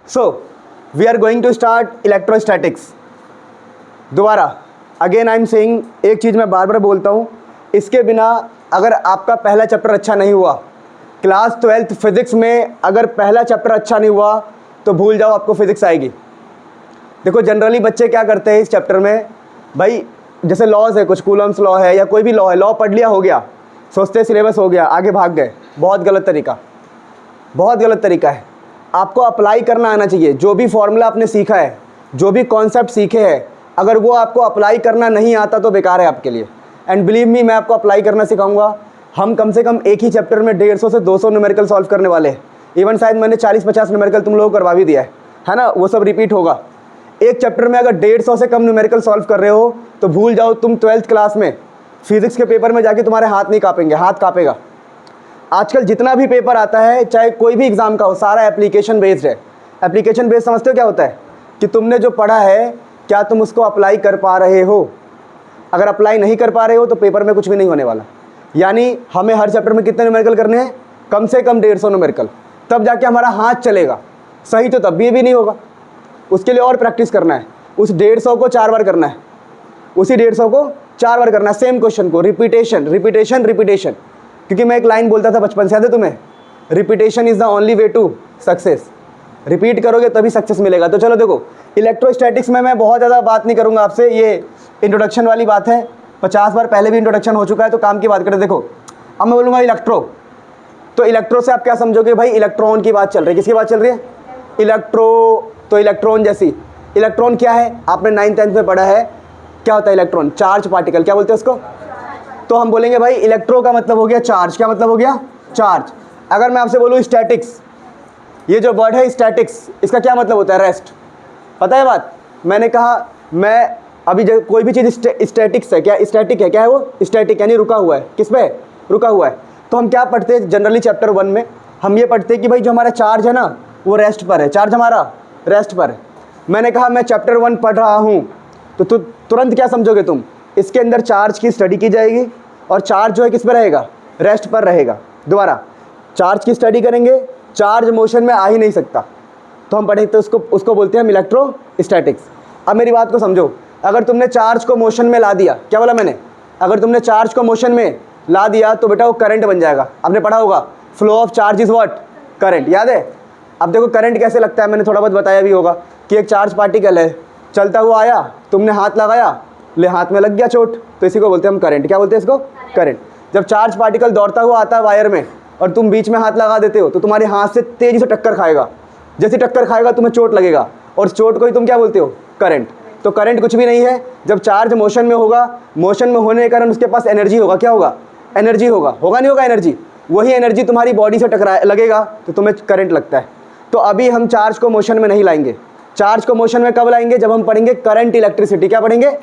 So, we are going to start electrostatics. दोबारा again I am saying, एक चीज़ मैं बार बार बोलता हूँ, इसके बिना अगर आपका पहला चैप्टर अच्छा नहीं हुआ, क्लास 12th फिज़िक्स में अगर पहला चैप्टर अच्छा नहीं हुआ तो भूल जाओ आपको फिज़िक्स आएगी। देखो जनरली बच्चे क्या करते हैं इस चैप्टर में, भाई जैसे लॉज है, कुछ कूलम्स लॉ है या कोई भी लॉ है, लॉ पढ़ लिया हो गया, सोचते सिलेबस हो गया, आगे भाग गए। बहुत गलत तरीका, बहुत गलत तरीका है। आपको अप्लाई करना आना चाहिए। जो भी फॉर्मूला आपने सीखा है, जो भी कॉन्सेप्ट सीखे हैं, अगर वो आपको अप्लाई करना नहीं आता तो बेकार है आपके लिए। एंड बिलीव मी, मैं आपको अप्लाई करना सिखाऊंगा। हम कम से कम एक ही चैप्टर में 150 से 200 न्यूमेरिकल सॉल्व करने वाले हैं। इवन शायद मैंने 40-50 न्यूमेरिकल तुम लोगों को करवा भी दिया है ना, वो सब रिपीट होगा। एक चैप्टर में अगर 150 से कम न्यूमेरिकल सॉल्व कर रहे हो तो भूल जाओ, तुम 12th क्लास में फिजिक्स के पेपर में जाके तुम्हारे हाथ नहीं कांपेंगे, हाथ कांपेगा। आजकल जितना भी पेपर आता है, चाहे कोई भी एग्जाम का हो, सारा एप्लीकेशन बेस्ड है। एप्लीकेशन बेस्ड समझते हो क्या होता है? कि तुमने जो पढ़ा है क्या तुम उसको अप्लाई कर पा रहे हो। अगर अप्लाई नहीं कर पा रहे हो तो पेपर में कुछ भी नहीं होने वाला। यानी हमें हर चैप्टर में कितने न्यूमेरिकल करने हैं? कम से कम 150 न्यूमेरिकल, तब जाके हमारा हाथ चलेगा। सही तो तब भी नहीं होगा, उसके लिए और प्रैक्टिस करना है। उस 150 को 4 बार करना है, उसी 150 को 4 बार करना है, सेम क्वेश्चन को, रिपीटेशन रिपीटेशन रिपीटेशन। क्योंकि मैं एक लाइन बोलता था बचपन से, याद है तुम्हें? Repetition is the only way to success. Repeat करोगे तभी सक्सेस मिलेगा। तो चलो देखो, इलेक्ट्रोस्टैटिक्स में मैं बहुत ज़्यादा बात नहीं करूँगा आपसे, ये इंट्रोडक्शन वाली बात है। 50 बार पहले भी इंट्रोडक्शन हो चुका है, तो काम की बात करें। देखो अब मैं बोलूँगा इलेक्ट्रो, तो इलेक्ट्रो से आप क्या समझोगे? भाई इलेक्ट्रॉन की बात चल रही है। किसकी बात चल रही है? इलेक्ट्रो, तो इलेक्ट्रॉन जैसी। इलेक्ट्रॉन क्या है? आपने 9th-10th में पढ़ा है, क्या होता है इलेक्ट्रॉन? Charge particle. क्या बोलते हैं उसको? तो हम बोलेंगे भाई इलेक्ट्रो का मतलब हो गया चार्ज। क्या मतलब हो गया? चार्ज। अगर मैं आपसे बोलूँ स्टैटिक्स, ये जो वर्ड है स्टैटिक्स, इसका क्या मतलब होता है? रेस्ट। पता है बात? मैंने कहा मैं अभी जब कोई भी चीज़ स्टैटिक्स है, क्या स्टैटिक है? क्या है वो? स्टैटिक यानी रुका हुआ है। किस पे? रुका हुआ है। तो हम क्या पढ़ते हैं जनरली चैप्टर 1 में? हम ये पढ़ते हैं कि भाई जो हमारा चार्ज है ना, वो रेस्ट पर है। चार्ज हमारा रेस्ट पर है। मैंने कहा मैं चैप्टर 1 पढ़ रहा हूँ, तो तुरंत क्या समझोगे तुम? इसके अंदर चार्ज की स्टडी की जाएगी, और चार्ज जो है किस पर रहेगा? रेस्ट पर रहेगा। दोबारा चार्ज की स्टडी करेंगे, चार्ज मोशन में आ ही नहीं सकता, तो हम पढ़ेंगे, तो उसको बोलते हैं हम इलेक्ट्रोस्टैटिक्स। अब मेरी बात को समझो, अगर तुमने चार्ज को मोशन में ला दिया, क्या बोला मैंने? अगर तुमने चार्ज को मोशन में ला दिया तो बेटा वो करंट बन जाएगा। आपने पढ़ा होगा, flow of charge is what? Current. याद है? अब देखो करंट कैसे लगता है, मैंने थोड़ा बहुत बताया भी होगा कि एक चार्ज पार्टिकल है, चलता हुआ आया, तुमने हाथ लगाया, ले हाथ में लग गया चोट, तो इसी को बोलते हैं हम करंट। क्या बोलते हैं इसको? करंट। जब चार्ज पार्टिकल दौड़ता हुआ आता है वायर में और तुम बीच में हाथ लगा देते हो, तो तुम्हारे हाथ से तेजी से टक्कर खाएगा। जैसे टक्कर खाएगा तुम्हें चोट लगेगा, और चोट को ही तुम क्या बोलते हो? करंट। तो करंट कुछ भी नहीं है। जब चार्ज मोशन में होगा, मोशन में होने के कारण उसके पास एनर्जी होगा। क्या होगा? एनर्जी होगा। होगा नहीं होगा एनर्जी? वही एनर्जी तुम्हारी बॉडी से टकरा लगेगा तो तुम्हें करंट लगता है। तो अभी हम चार्ज को मोशन में नहीं लाएंगे। चार्ज को मोशन में कब लाएंगे? जब हम पढ़ेंगे करंट इलेक्ट्रिसिटी। क्या पढ़ेंगे?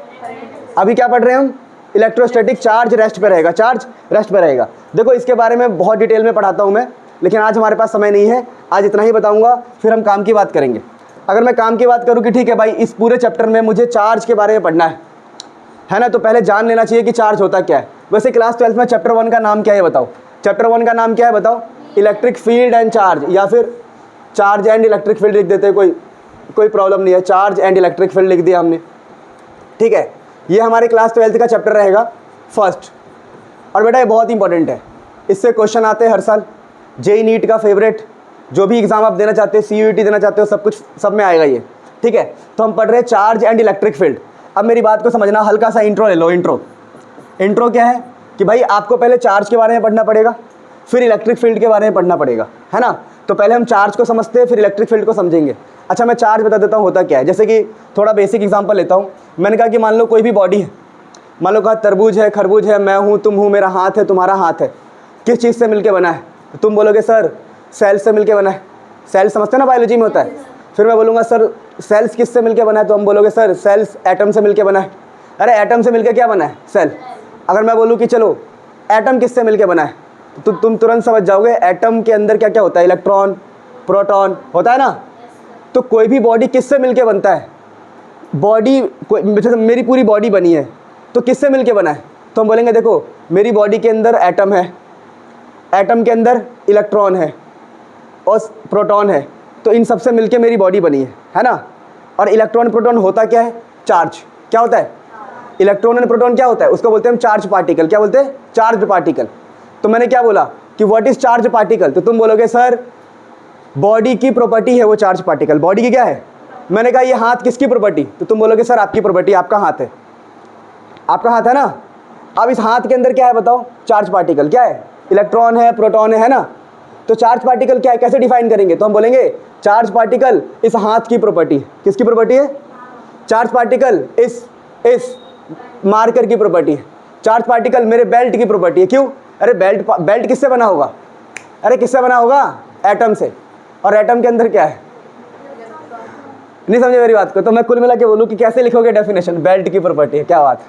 अभी क्या पढ़ रहे हैं हम? इलेक्ट्रोस्टैटिक। चार्ज रेस्ट पे रहेगा, चार्ज रेस्ट पे रहेगा। देखो इसके बारे में बहुत डिटेल में पढ़ाता हूँ मैं, लेकिन आज हमारे पास समय नहीं है। आज इतना ही बताऊँगा, फिर हम काम की बात करेंगे। अगर मैं काम की बात करूँ कि ठीक है भाई इस पूरे चैप्टर में मुझे चार्ज के बारे में पढ़ना है ना, तो पहले जान लेना चाहिए कि चार्ज होता क्या है। वैसे क्लास 12th में चैप्टर 1 का नाम क्या है बताओ? चैप्टर 1 का नाम क्या है बताओ? इलेक्ट्रिक फील्ड एंड चार्ज, या फिर चार्ज एंड इलेक्ट्रिक फील्ड लिख देते हैं, कोई प्रॉब्लम नहीं है। चार्ज एंड इलेक्ट्रिक फील्ड लिख दिया हमने, ठीक है। ये हमारे क्लास 12th का चैप्टर रहेगा फर्स्ट। और बेटा ये बहुत इंपॉर्टेंट है, इससे क्वेश्चन आते हैं हर साल। जेई नीट का फेवरेट, जो भी एग्जाम आप देना चाहते हो, सीयूईटी देना चाहते हो, सब कुछ सब में आएगा ये, ठीक है। तो हम पढ़ रहे हैं चार्ज एंड इलेक्ट्रिक फील्ड। अब मेरी बात को समझना, हल्का सा इंट्रो ले लो। इंट्रो क्या है कि भाई आपको पहले चार्ज के बारे में पढ़ना पड़ेगा, फिर इलेक्ट्रिक फील्ड के बारे में पढ़ना पड़ेगा, है ना। तो पहले हम चार्ज को समझते हैं, फिर इलेक्ट्रिक फील्ड को समझेंगे। अच्छा मैं चार्ज बता देता हूँ होता क्या है। जैसे कि थोड़ा बेसिक एग्जांपल लेता हूँ। मैंने कहा कि मान लो कोई भी बॉडी है, मान लो कहा तरबूज है, खरबूज है, मैं हूँ, तुम हूँ, मेरा हाथ है, तुम्हारा हाथ है, किस चीज़ से मिलके बना है? तो तुम बोलोगे सर सेल से मिलके बना है। सेल समझते ना, बायोलॉजी में होता है। फिर मैं बोलूँगा सर सेल्स किससे मिलके बना है? तो हम बोलोगे सर सेल्स एटम से मिलके बना है। अरे एटम से मिलके क्या बना है? सेल। अगर मैं बोलूँ कि चलो एटम किससे मिलके बना है, तो तुम तुरंत समझ जाओगे एटम के अंदर क्या क्या होता है? इलेक्ट्रॉन, प्रोटॉन होता है ना। तो कोई भी बॉडी किससे मिलके बनता है? बॉडी, जैसे मेरी पूरी बॉडी बनी है तो किससे मिलके बना है? तो हम बोलेंगे देखो मेरी बॉडी के अंदर एटम है, एटम के अंदर इलेक्ट्रॉन है और प्रोटॉन है, तो इन सबसे मिलके मेरी बॉडी बनी है ना। और इलेक्ट्रॉन प्रोटॉन होता क्या है? चार्ज। क्या होता है? इलेक्ट्रॉन एंड प्रोटॉन क्या होता है? उसको बोलते हैं हम चार्ज पार्टिकल। क्या बोलते हैं? Charge particle. तो मैंने क्या बोला कि व्हाट इज चार्ज पार्टिकल, तो तुम बोलोगे सर बॉडी की प्रॉपर्टी है वो चार्ज पार्टिकल। बॉडी की क्या है? मैंने कहा ये हाथ किसकी प्रॉपर्टी, तो तुम बोलोगे सर आपकी प्रॉपर्टी, आपका हाथ है, आपका हाथ है ना। अब इस हाथ के अंदर क्या है बताओ? Charge particle. क्या है? इलेक्ट्रॉन है, प्रोटॉन है ना। तो चार्ज पार्टिकल क्या है, कैसे डिफाइन करेंगे? तो हम बोलेंगे चार्ज पार्टिकल इस हाथ की प्रॉपर्टी। किसकी प्रॉपर्टी है? चार्ज पार्टिकल इस मार्कर की प्रॉपर्टी है। चार्ज पार्टिकल मेरे बेल्ट की प्रॉपर्टी है। क्यों? अरे बेल्ट किससे बना होगा? अरे किससे बना होगा? एटम से। और एटम के अंदर क्या है? नहीं समझे मेरी बात को? तो मैं कुल मिला के बोलूँ कि कैसे लिखोगे डेफिनेशन? बेल्ट की प्रॉपर्टी है। क्या बात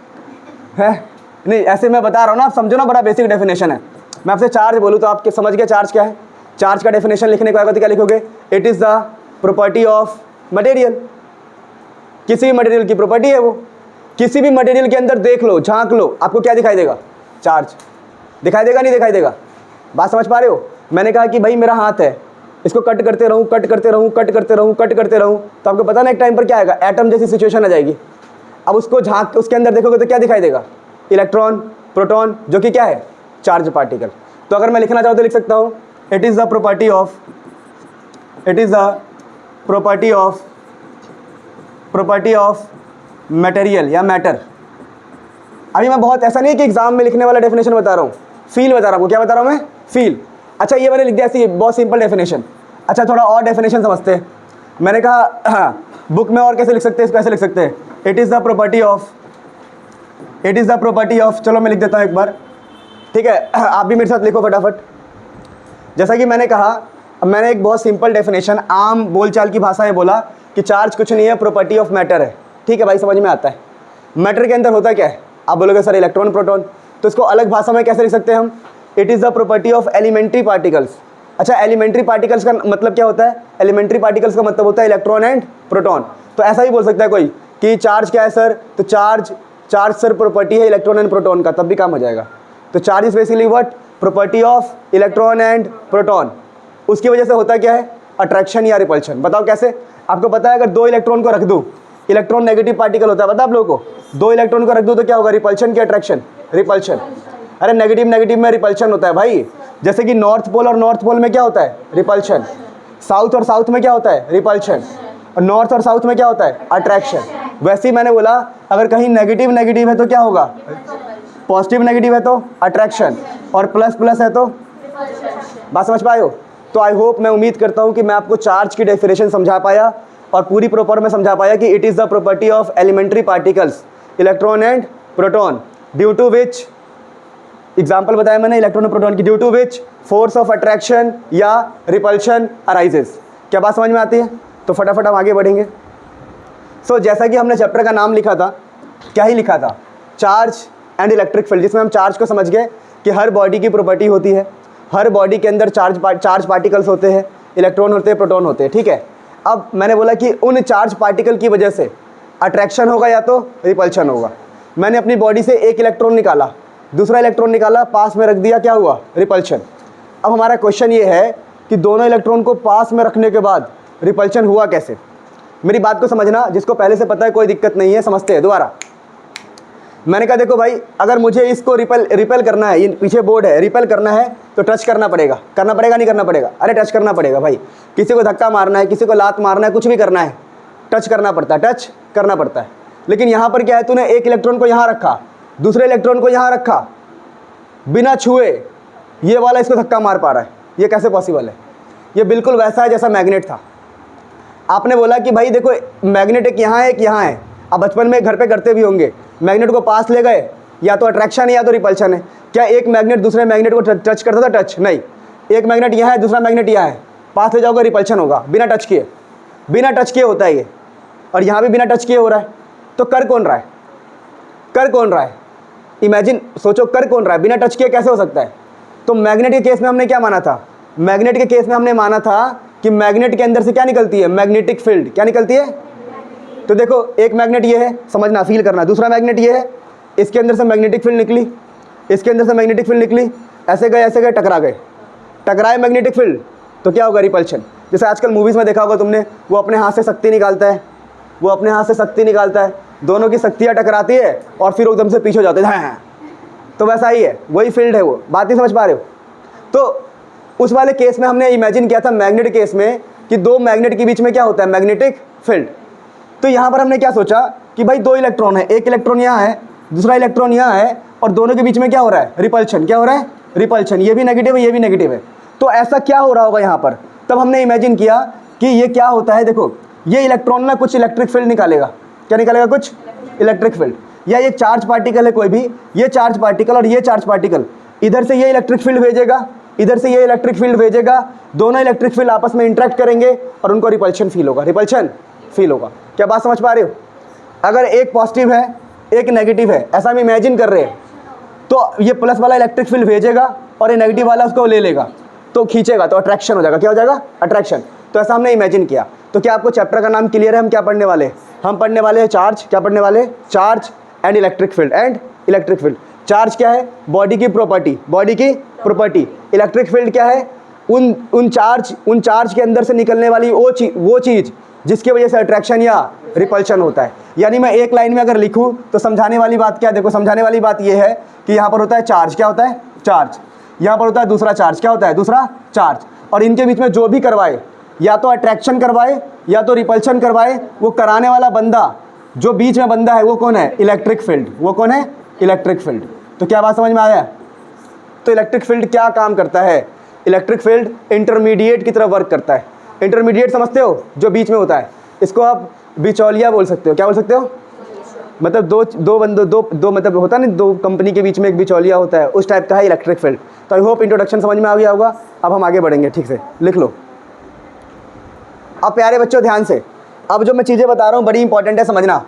है? नहीं ऐसे मैं बता रहा हूँ ना, आप समझो ना, बड़ा बेसिक डेफिनेशन है। मैं आपसे चार्ज बोलूँ तो आप समझ गए चार्ज क्या है? चार्ज का डेफिनेशन लिखने को आएगा तो क्या लिखोगे? It is the property of material. किसी भी मटेरियल की प्रॉपर्टी है वो। किसी भी मटेरियल के अंदर देख लो, झांक लो, आपको क्या दिखाई देगा? चार्ज दिखाई देगा, नहीं दिखाई देगा? बात समझ पा रहे हो? मैंने कहा कि भाई मेरा हाथ है, इसको कट करते रहूँ, कट करते रहूँ, कट करते रहूँ, कट करते रहूँ, तो आपको पता ना एक टाइम पर क्या आएगा? एटम जैसी सिचुएशन आ जाएगी। अब उसको झांक उसके अंदर देखोगे तो क्या दिखाई देगा? इलेक्ट्रॉन, प्रोटॉन, जो कि क्या है? Charge particle. तो अगर मैं लिखना चाहूँ तो लिख सकता हूँ it is the property of material या मैटर। अभी मैं बहुत ऐसा नहीं कि एग्जाम में लिखने वाला डेफिनेशन बता रहा हूँ, फील बता रहा हूँ। क्या बता रहा हूँ मैं? फील। अच्छा ये मैंने लिख दिया ऐसी बहुत सिंपल डेफिनेशन। अच्छा थोड़ा और डेफिनेशन समझते हैं। मैंने कहा हाँ बुक में और कैसे लिख सकते हैं? इसको ऐसे लिख सकते हैं it is the property of, चलो मैं लिख देता हूँ एक बार, ठीक है? आप भी मेरे साथ लिखो फटाफट। जैसा कि मैंने कहा, मैंने एक बहुत सिंपल डेफिनेशन आम बोलचाल की भाषा में बोला कि चार्ज कुछ नहीं है, प्रॉपर्टी ऑफ मैटर है। ठीक है भाई, समझ में आता है। मैटर के अंदर होता क्या है? आप बोलोगे सर इलेक्ट्रॉन, प्रोटॉन, तो इसको अलग भाषा में कैसे लिख सकते हैं हम? It is the property of elementary particles. अच्छा एलिमेंट्री पार्टिकल्स का मतलब क्या होता है? एलिमेंट्री पार्टिकल्स का मतलब होता है इलेक्ट्रॉन एंड प्रोटॉन। तो ऐसा ही बोल सकता है कोई कि चार्ज क्या है सर? तो चार्ज सर प्रॉपर्टी है इलेक्ट्रॉन एंड प्रोटॉन का, तब भी काम हो जाएगा। तो charge is basically what? Property of electron and proton. उसकी वजह से होता क्या है? अट्रैक्शन या रिपल्शन। बताओ कैसे? आपको पता है अगर दो इलेक्ट्रॉन को रख दूं, इलेक्ट्रॉन नेगेटिव पार्टिकल होता है, पता है आप लोगों को? दो इलेक्ट्रॉन को रख दूं तो क्या होगा? रिपल्शन की अट्रैक्शन? रिपल्शन। अरे नेगेटिव नेगेटिव में रिपल्शन होता है भाई। जैसे कि नॉर्थ पोल और नॉर्थ पोल में क्या होता है? रिपल्शन। साउथ और साउथ में क्या होता है? रिपल्शन। और नॉर्थ और साउथ में क्या होता है? अट्रैक्शन। वैसे ही मैंने बोला अगर कहीं नेगेटिव नेगेटिव है तो क्या होगा? पॉजिटिव नेगेटिव है तो अट्रैक्शन, और प्लस प्लस है तो बात समझ पाए हो? तो आई होप, मैं उम्मीद करता हूँ कि मैं आपको चार्ज की डेफिनेशन समझा पाया और पूरी प्रॉपर में समझा पाया कि it is the property of elementary particles electron and proton, due to which, example बताया मैंने इलेक्ट्रॉन और प्रोटॉन की, due to which force of attraction या रिपल्शन अराइजेस। क्या बात समझ में आती है? तो फटाफट हम आगे बढ़ेंगे। सो जैसा कि हमने चैप्टर का नाम लिखा था, क्या ही लिखा था? चार्ज एंड इलेक्ट्रिक फील्ड, जिसमें हम चार्ज को समझ गए कि हर बॉडी की प्रॉपर्टी होती है, हर बॉडी के अंदर चार्ज पार्टिकल्स होते हैं, इलेक्ट्रॉन होते हैं, प्रोटॉन होते हैं। ठीक है, अब मैंने बोला कि उन चार्ज पार्टिकल की वजह से अट्रैक्शन होगा या तो रिपल्शन होगा। मैंने अपनी बॉडी से एक इलेक्ट्रॉन निकाला, दूसरा इलेक्ट्रॉन निकाला, पास में रख दिया, क्या हुआ? रिपल्शन। अब हमारा क्वेश्चन ये है कि दोनों इलेक्ट्रॉन को पास में रखने के बाद रिपल्शन हुआ कैसे? मेरी बात को समझना, जिसको पहले से पता है कोई दिक्कत नहीं है, समझते हैं दोबारा। मैंने कहा देखो भाई, अगर मुझे इसको रिपेल करना है, ये पीछे बोर्ड है, रिपेल करना है तो टच करना पड़ेगा। करना पड़ेगा नहीं करना पड़ेगा? अरे टच करना पड़ेगा भाई। किसी को धक्का मारना है, किसी को लात मारना है, कुछ भी करना है, टच करना पड़ता है, टच करना पड़ता है। लेकिन यहाँ पर क्या है, तूने एक इलेक्ट्रॉन को यहाँ रखा, दूसरे इलेक्ट्रॉन को यहाँ रखा, बिना छुए ये वाला इसको धक्का मार पा रहा है। ये कैसे पॉसिबल है? ये बिल्कुल वैसा है जैसा मैग्नेट था। आपने बोला कि भाई देखो मैग्नेट एक यहाँ है, एक यहाँ है। अब बचपन में घर पे करते भी होंगे, मैग्नेट को पास ले गए, या तो अट्रैक्शन है या तो रिपल्शन है। क्या एक मैग्नेट दूसरे मैग्नेट को टच करता था? टच नहीं। एक मैग्नेट यहाँ है, दूसरा मैग्नेट यहाँ है, पास ले जाओगे रिपल्शन होगा, बिना टच किए। बिना टच किए होता है ये, और यहाँ भी बिना टच किए हो रहा है। तो कर कौन रहा है? कर कौन रहा है? इमेजिन, सोचो, कर कौन रहा है? बिना टच किए कैसे हो सकता है? तो मैग्नेट के केस में हमने क्या माना था? मैग्नेट के केस में हमने माना था कि मैग्नेट के अंदर से क्या निकलती है? Magnetic field. क्या निकलती है? तो देखो एक मैग्नेट ये है, समझना, फील करना। दूसरा मैग्नेट ये है, इसके अंदर से मैग्नेटिक फील्ड निकली, इसके अंदर से मैग्नेटिक फील्ड निकली, ऐसे गए, टकरा गए, टकराए मैग्नेटिक फील्ड, तो क्या होगा? रिपल्शन। जैसे आजकल मूवीज़ में देखा होगा तुमने, वो अपने हाथ से शक्ति निकालता है, वो अपने हाथ से शक्ति निकालता है, दोनों की शक्तियाँ टकराती है और फिर एकदम से पीछे हो जाते हैं। हाँ, तो वैसा ही है, वही फील्ड है वो। बात नहीं समझ पा रहे हो? तो उस वाले केस में हमने इमेजिन किया था मैग्नेट केस में कि दो मैग्नेट के बीच में क्या होता है, मैग्नेटिक फील्ड। तो यहाँ पर हमने क्या सोचा कि भाई दो इलेक्ट्रॉन है, एक इलेक्ट्रॉन यहाँ है, दूसरा इलेक्ट्रॉन यहाँ है, और दोनों के बीच में क्या हो रहा है, रिपल्शन। क्या हो रहा है, रिपल्शन। ये भी नेगेटिव है, ये भी नेगेटिव है। तो ऐसा क्या हो रहा होगा यहाँ पर? तब हमने इमेजिन किया कि ये क्या होता है, देखो ये इलेक्ट्रॉन ना कुछ इलेक्ट्रिक फील्ड निकालेगा। क्या निकालेगा? कुछ इलेक्ट्रिक फील्ड। या ये चार्ज पार्टिकल है कोई भी, ये चार्ज पार्टिकल और ये चार्ज पार्टिकल, इधर से ये इलेक्ट्रिक फील्ड भेजेगा, इधर से ये इलेक्ट्रिक फील्ड भेजेगा, दोनों इलेक्ट्रिक फील्ड आपस में इंटरेक्ट करेंगे और उनको रिपल्शन फील होगा, रिपल्शन फील होगा। क्या बात समझ पा रहे हो? अगर एक पॉजिटिव है एक नेगेटिव है, ऐसा हम इमेजिन कर रहे हैं, तो ये प्लस वाला इलेक्ट्रिक फील्ड भेजेगा और ये नेगेटिव वाला उसको ले लेगा, तो खींचेगा, तो अट्रैक्शन हो जाएगा। क्या हो जाएगा? अट्रैक्शन। तो ऐसा हमने इमेजिन किया। तो क्या आपको चैप्टर का नाम क्लियर है? हम क्या पढ़ने वाले हैं? हम पढ़ने वाले हैं चार्ज। क्या पढ़ने वाले? Charge and electric field. And electric field. Charge क्या है? बॉडी की प्रॉपर्टी, बॉडी की प्रॉपर्टी। इलेक्ट्रिक फील्ड क्या है? उन चार्ज के अंदर से निकलने वाली वो चीज़ जिसकी वजह से अट्रैक्शन या रिपल्शन होता है। यानी मैं एक लाइन में अगर लिखूं तो समझाने वाली बात क्या है? देखो समझाने वाली बात ये है कि यहाँ पर होता है चार्ज। क्या होता है? चार्ज। यहाँ पर होता है दूसरा चार्ज। क्या होता है? दूसरा चार्ज। और इनके बीच में जो भी करवाए, या तो अट्रैक्शन करवाए या तो रिपल्शन करवाए, वो कराने वाला बंदा, जो बीच में बंदा है, वो कौन है? Electric field. वो कौन है? Electric field. तो क्या बात समझ में आया? तो इलेक्ट्रिक फील्ड क्या काम करता है? इलेक्ट्रिक फील्ड इंटरमीडिएट की तरह वर्क करता है। इंटरमीडिएट समझते हो? जो बीच में होता है, इसको आप बिचौलिया बोल सकते हो। क्या बोल सकते हो? मतलब दो मतलब होता है ना, दो कंपनी के बीच में एक बिचौलिया होता है, उस टाइप का है इलेक्ट्रिक फील्ड। तो आई होप इंट्रोडक्शन समझ में आ गया होगा। अब हम आगे बढ़ेंगे, ठीक से लिख लो। अब प्यारे बच्चों ध्यान से, अब जो मैं चीज़ें बता रहा हूँ बड़ी इंपॉर्टेंट है समझना।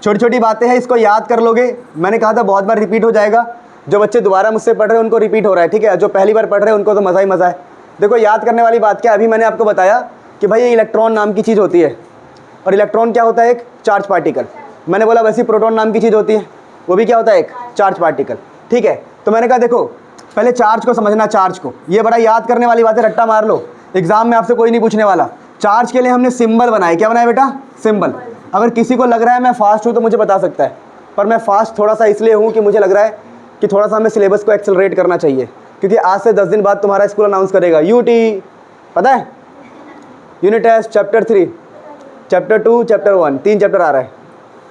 छोटी छोटी बातें हैं, इसको याद कर लोगे। मैंने कहा था बहुत बार रिपीट हो जाएगा। जो बच्चे दोबारा मुझसे पढ़ रहे हैं उनको रिपीट हो रहा है, ठीक है। जो पहली बार पढ़ रहे हैं उनको तो मज़ा ही मज़ा है। देखो याद करने वाली बात क्या है, अभी मैंने आपको बताया कि भाई ये इलेक्ट्रॉन नाम की चीज़ होती है, और इलेक्ट्रॉन क्या होता है? एक चार्ज पार्टिकल। मैंने बोला वैसे प्रोटॉन नाम की चीज़ होती है, वो भी क्या होता है? एक चार्ज पार्टिकल, ठीक है। तो मैंने कहा देखो पहले चार्ज को समझना, चार्ज को। ये बड़ा याद करने वाली बात है, रट्टा मार लो, एग्जाम में आपसे कोई नहीं पूछने वाला। चार्ज के लिए हमने सिंबल बनाए। क्या बनाया बेटा? सिंबल। अगर किसी को लग रहा है मैं फास्ट हूँ तो मुझे बता सकता है, पर मैं फास्ट थोड़ा सा इसलिए हूँ कि मुझे लग रहा है कि थोड़ा सा हमें सिलेबस को एक्सेलरेट करना चाहिए, क्योंकि आज से 10 दिन बाद तुम्हारा स्कूल अनाउंस करेगा यूटी, पता है, unit test, chapter 3, chapter 2, chapter 1, 3 chapter आ रहा है।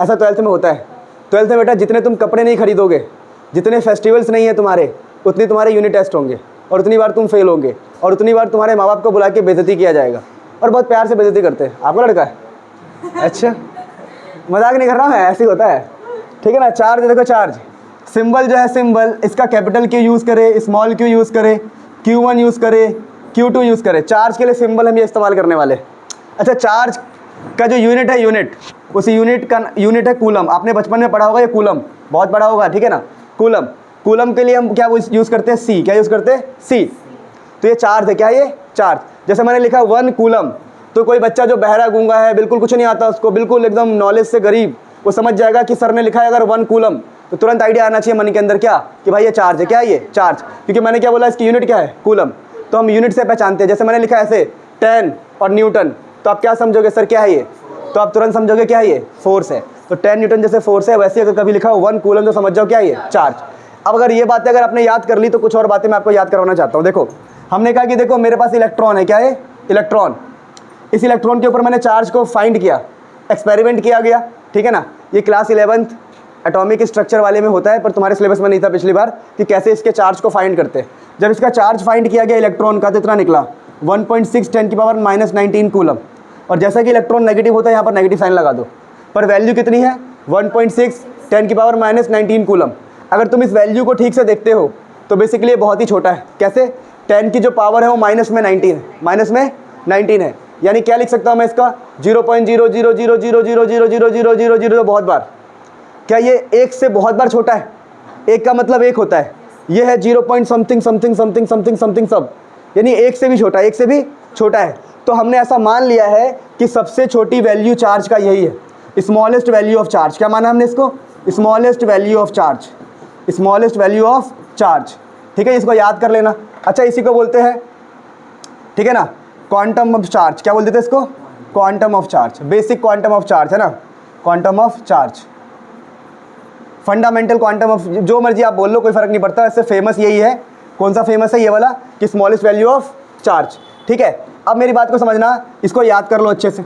ऐसा 12th में होता है। 12th में बेटा जितने तुम कपड़े नहीं खरीदोगे, जितने फेस्टिवल्स नहीं है तुम्हारे, उतने तुम्हारे यूनिट टेस्ट होंगे, और उतनी बार तुम फेल होंगे, और उतनी बार तुम्हारे माँ बाप को बुला के बेइज्जती किया जाएगा। और बहुत प्यार से बेइज्जती करते हैं। आपका लड़का है? अच्छा, मजाक नहीं कर रहा मैं, ऐसे ही होता है, ठीक है ना। चार्ज देखो, चार्ज सिंबल जो है, सिंबल इसका कैपिटल क्यू यूज़ करे, स्मॉल क्यू यूज़ करे, Q1 यूज़ करे, Q2 यूज़ करे। चार्ज के लिए सिंबल हम ये इस्तेमाल करने वाले। अच्छा, चार्ज का जो यूनिट है, यूनिट, उस यूनिट का यूनिट है कूलम। आपने बचपन में पढ़ा होगा ये कूलम, बहुत पढ़ा होगा, ठीक है ना। कूलम, कूलम के लिए हम क्या यूज़ करते हैं? C। क्या यूज़ करते हैं? C। तो ये चार्ज है। क्या ये? चार्ज। जैसे मैंने लिखा 1 कूलम, तो कोई बच्चा जो बहरा गूंगा है, बिल्कुल कुछ नहीं आता उसको, बिल्कुल एकदम नॉलेज से गरीब, वो समझ जाएगा कि सर ने लिखा है अगर 1 कूलम, तो तुरंत आइडिया आना चाहिए मन के अंदर क्या, कि भाई ये चार्ज है। क्या ये? चार्ज। क्योंकि मैंने क्या बोला, इसकी यूनिट क्या है? कूलम। तो हम यूनिट से पहचानते हैं। जैसे मैंने लिखा ऐसे 10 और न्यूटन, तो आप क्या समझोगे सर क्या है ये? तो आप तुरंत समझोगे क्या है ये? फोर्स है। तो 10 न्यूटन जैसे फोर्स है, वैसे अगर कभी लिखा हो 1 कूलम तो समझ जाओ क्या है ये? चार्ज। अब अगर ये बातें अगर आपने याद कर ली तो कुछ और बातें मैं आपको याद करवाना चाहता हूँ। देखो हमने कहा कि देखो मेरे पास इलेक्ट्रॉन है। क्या है? इलेक्ट्रॉन। इस इलेक्ट्रॉन के ऊपर मैंने चार्ज को फाइंड किया, एक्सपेरिमेंट किया गया, ठीक है ना। ये क्लास 11th एटॉमिक स्ट्रक्चर वाले में होता है, पर तुम्हारे सिलेबस में नहीं था पिछली बार कि कैसे इसके चार्ज को फाइंड करते हैं। जब इसका चार्ज फाइंड किया गया इलेक्ट्रॉन का, तो इतना निकला 1.6 10 की -19 कूलम। और जैसा कि इलेक्ट्रॉन नेगेटिव होता है, यहाँ पर नेगेटिव साइन लगा दो, पर वैल्यू कितनी है? 1.6 10 की -19 कूलम। अगर तुम इस वैल्यू को ठीक से देखते हो तो बेसिकली ये बहुत ही छोटा है। कैसे? 10 की जो पावर है वो माइनस में 19 है, माइनस में 19 है। यानी क्या लिख सकता हूँ मैं इसका? 0.00000000000 बहुत बार। क्या ये 1 से बहुत बार छोटा है? 1 का मतलब 1 होता है, ये है 0 point something something something something something सब, यानी 1 से भी छोटा, 1 से भी छोटा है। तो हमने ऐसा मान लिया है कि सबसे छोटी वैल्यू चार्ज का यही है, स्मॉलेस्ट वैल्यू ऑफ चार्ज। क्या माना हमने इसको? Smallest value of charge, smallest value of charge, ठीक है। इसको याद कर लेना। अच्छा, इसी को बोलते हैं, ठीक है ना, क्वांटम ऑफ चार्ज, क्या बोल देते हैं इसको? Quantum of charge, basic quantum of charge है ना, quantum of charge, fundamental quantum of, जो मर्जी आप बोल लो कोई फर्क नहीं पड़ता। इससे फेमस यही है, कौन सा फेमस है? ये वाला, कि स्मॉलेस्ट वैल्यू ऑफ चार्ज। ठीक है, अब मेरी बात को समझना, इसको याद कर लो अच्छे से।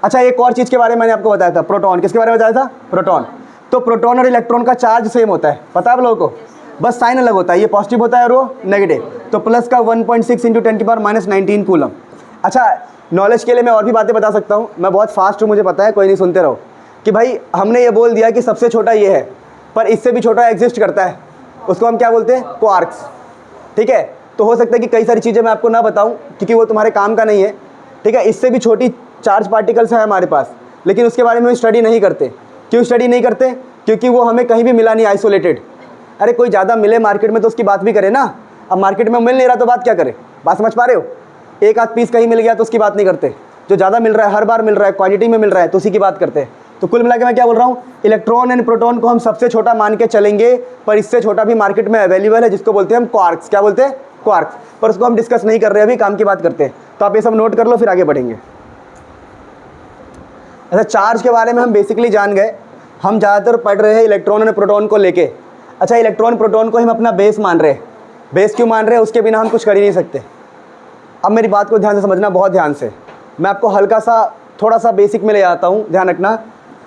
अच्छा, एक और चीज़ के बारे में मैंने आपको बताया था, प्रोटॉन। किसके बारे में बताया था? प्रोटॉन। तो प्रोटॉन और इलेक्ट्रॉन का चार्ज सेम होता है, पता है आप लोगों को, बस साइन अलग होता है, ये पॉजिटिव होता है और वो नेगेटिव। तो प्लस का 1.6 × 10⁻⁻19 कूलम। अच्छा, नॉलेज के लिए मैं और भी बातें बता सकता हूँ, मैं बहुत फास्ट हूँ मुझे पता है, कोई नहीं, सुनते रहो। कि भाई हमने ये बोल दिया कि सबसे छोटा ये है, पर इससे भी छोटा एग्जिस्ट करता है, उसको हम क्या बोलते हैं? क्वार्क्स। ठीक है, तो हो सकता है कि कई सारी चीज़ें मैं आपको ना बताऊं क्योंकि वो तुम्हारे काम का नहीं है। ठीक है, इससे भी छोटी चार्ज पार्टिकल्स हैं हमारे पास, लेकिन उसके बारे में स्टडी नहीं करते। क्यों स्टडी नहीं करते? क्योंकि वो हमें कहीं भी मिला नहीं, आइसोलेटेड। अरे कोई ज़्यादा मिले मार्केट में तो उसकी बात भी करे ना, अब मार्केट में मिल नहीं रहा तो बात क्या करे? बात समझ पा रहे हो? एक आध पीस कहीं मिल गया तो उसकी बात नहीं करते, जो ज़्यादा मिल रहा है, हर बार मिल रहा है, क्वांटिटी में मिल रहा है, तो उसी की बात करते हैं। तो कुल मिला के मैं क्या बोल रहा हूँ, इलेक्ट्रॉन एंड प्रोटॉन को हम सबसे छोटा मान के चलेंगे, पर इससे छोटा भी मार्केट में अवेलेबल है, जिसको बोलते हैं हम क्वार्क्स। क्या बोलते हैं? क्वार्क्स। पर उसको हम डिस्कस नहीं कर रहे, अभी काम की बात करते हैं। तो आप ये सब नोट कर लो, फिर आगे बढ़ेंगे। अच्छा, चार्ज के बारे में हम बेसिकली जान गए। हम ज़्यादातर पढ़ रहे हैं इलेक्ट्रॉन और प्रोटॉन को लेके। अच्छा, इलेक्ट्रॉन प्रोटॉन को हम अपना बेस मान रहे हैं। बेस क्यों मान रहे हैं? उसके बिना हम कुछ कर ही नहीं सकते। अब मेरी बात को ध्यान से समझना, बहुत ध्यान से। मैं आपको हल्का सा थोड़ा सा बेसिक में ले आता हूँ, ध्यान रखना।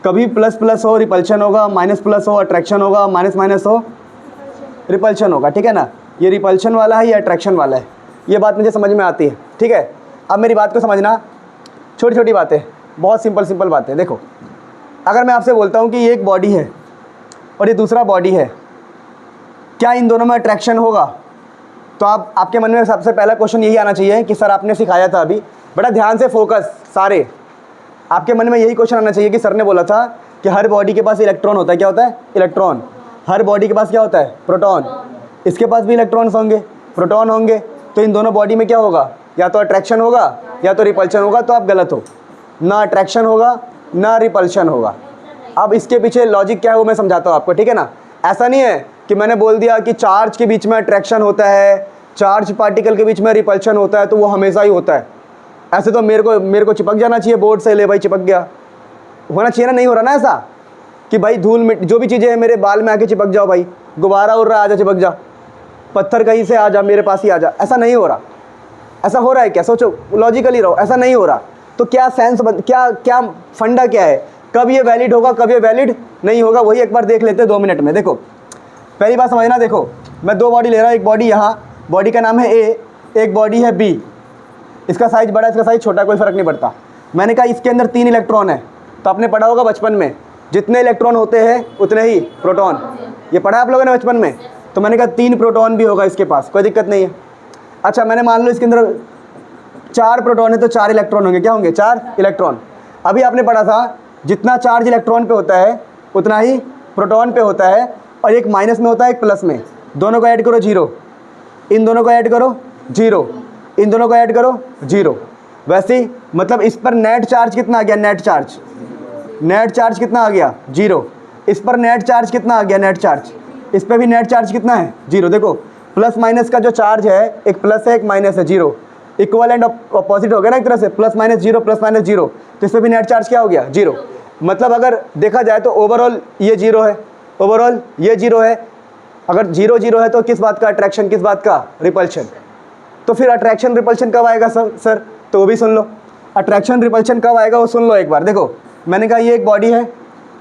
कभी प्लस प्लस हो रिपल्शन होगा, माइनस प्लस हो अट्रैक्शन होगा, माइनस माइनस हो रिपल्शन होगा। ठीक है ना, ये रिपल्शन वाला है, ये अट्रैक्शन वाला है, ये बात मुझे समझ में आती है। ठीक है, अब मेरी बात को समझना, छोटी छोटी बातें, बहुत सिंपल सिंपल बातें। देखो, अगर मैं आपसे बोलता हूँ कि ये एक बॉडी है और ये दूसरा बॉडी है, क्या इन दोनों में अट्रैक्शन होगा? तो आपके मन में सबसे पहला क्वेश्चन यही आना चाहिए कि सर आपने सिखाया था अभी, बड़ा ध्यान से फोकस, सारे आपके मन में यही क्वेश्चन आना चाहिए कि सर ने बोला था कि हर बॉडी के पास इलेक्ट्रॉन होता है। क्या होता है? इलेक्ट्रॉन। हर बॉडी के पास क्या होता है? प्रोटॉन। इसके पास भी इलेक्ट्रॉन्स होंगे, प्रोटॉन होंगे। तो इन दोनों बॉडी में क्या होगा? या तो अट्रैक्शन होगा या तो रिपल्शन होगा। तो आप गलत हो, ना अट्रैक्शन होगा ना रिपल्शन होगा। अब इसके पीछे लॉजिक क्या है वो मैं समझाता हूँ आपको। ठीक है ना, ऐसा नहीं है कि मैंने बोल दिया कि चार्ज के बीच में अट्रैक्शन होता है, चार्ज पार्टिकल के बीच में रिपल्शन होता है, तो वो हमेशा ही होता है। ऐसे तो मेरे को चिपक जाना चाहिए बोर्ड से, ले भाई चिपक गया, होना चाहिए ना। नहीं हो रहा ना ऐसा कि भाई धूल मिट्टी जो भी चीज़ें हैं मेरे बाल में आके चिपक जाओ, भाई गुब्बारा उड़ रहा है आजा चिपक जा, पत्थर कहीं से आ जा मेरे पास ही आ जा, ऐसा नहीं हो रहा। ऐसा हो रहा है क्या? सोचो, लॉजिकली रहो, ऐसा नहीं हो रहा। तो क्या सेंस क्या फंडा क्या है? कब ये वैलिड होगा, कब ये वैलिड नहीं होगा, वही एक बार देख लेते हैं 2 मिनट में। देखो, पहली बात समझना, देखो मैं 2 बॉडी ले रहा हूँ, एक बॉडी यहाँ, बॉडी का नाम है ए, एक बॉडी है बी। इसका साइज बड़ा, इसका साइज छोटा, कोई फ़र्क नहीं पड़ता। मैंने कहा इसके अंदर 3 इलेक्ट्रॉन है, तो आपने पढ़ा होगा बचपन में, जितने इलेक्ट्रॉन होते हैं उतने ही प्रोटॉन, ये पढ़ा आप लोगों ने बचपन में। तो मैंने कहा 3 प्रोटॉन भी होगा इसके पास, कोई दिक्कत नहीं है। अच्छा, मैंने मान लो इसके अंदर 4 प्रोटॉन है तो 4 इलेक्ट्रॉन होंगे। क्या होंगे? 4 इलेक्ट्रॉन। अभी आपने पढ़ा था जितना चार्ज इलेक्ट्रॉन पे होता है उतना ही प्रोटॉन पे होता है, और एक माइनस में होता है एक प्लस में। दोनों को ऐड करो 0, इन दोनों को ऐड करो 0, इन दोनों को ऐड करो 0। वैसे ही मतलब इस पर नेट चार्ज कितना आ गया? नेट चार्ज कितना आ गया? 0। इस पर नेट चार्ज कितना आ गया? Net charge. इस पर भी नेट चार्ज कितना है? 0। देखो, प्लस माइनस का जो चार्ज है, एक प्लस है एक माइनस है, 0। इक्वल एंड अपोजिट हो गया ना एक तरह से, प्लस माइनस 0 प्लस माइनस 0। तो इस पर भी नेट चार्ज क्या हो गया? 0। मतलब अगर देखा जाए तो ओवरऑल ये 0 है, ओवरऑल ये 0 है। अगर 0 0 है तो किस बात का अट्रैक्शन, किस बात का? रिपल्शन। तो फिर अट्रैक्शन रिपल्शन कब आएगा सर? तो वो भी सुन लो, अट्रैक्शन रिपल्शन कब आएगा वो सुन लो एक बार। देखो, मैंने कहा ये एक बॉडी है,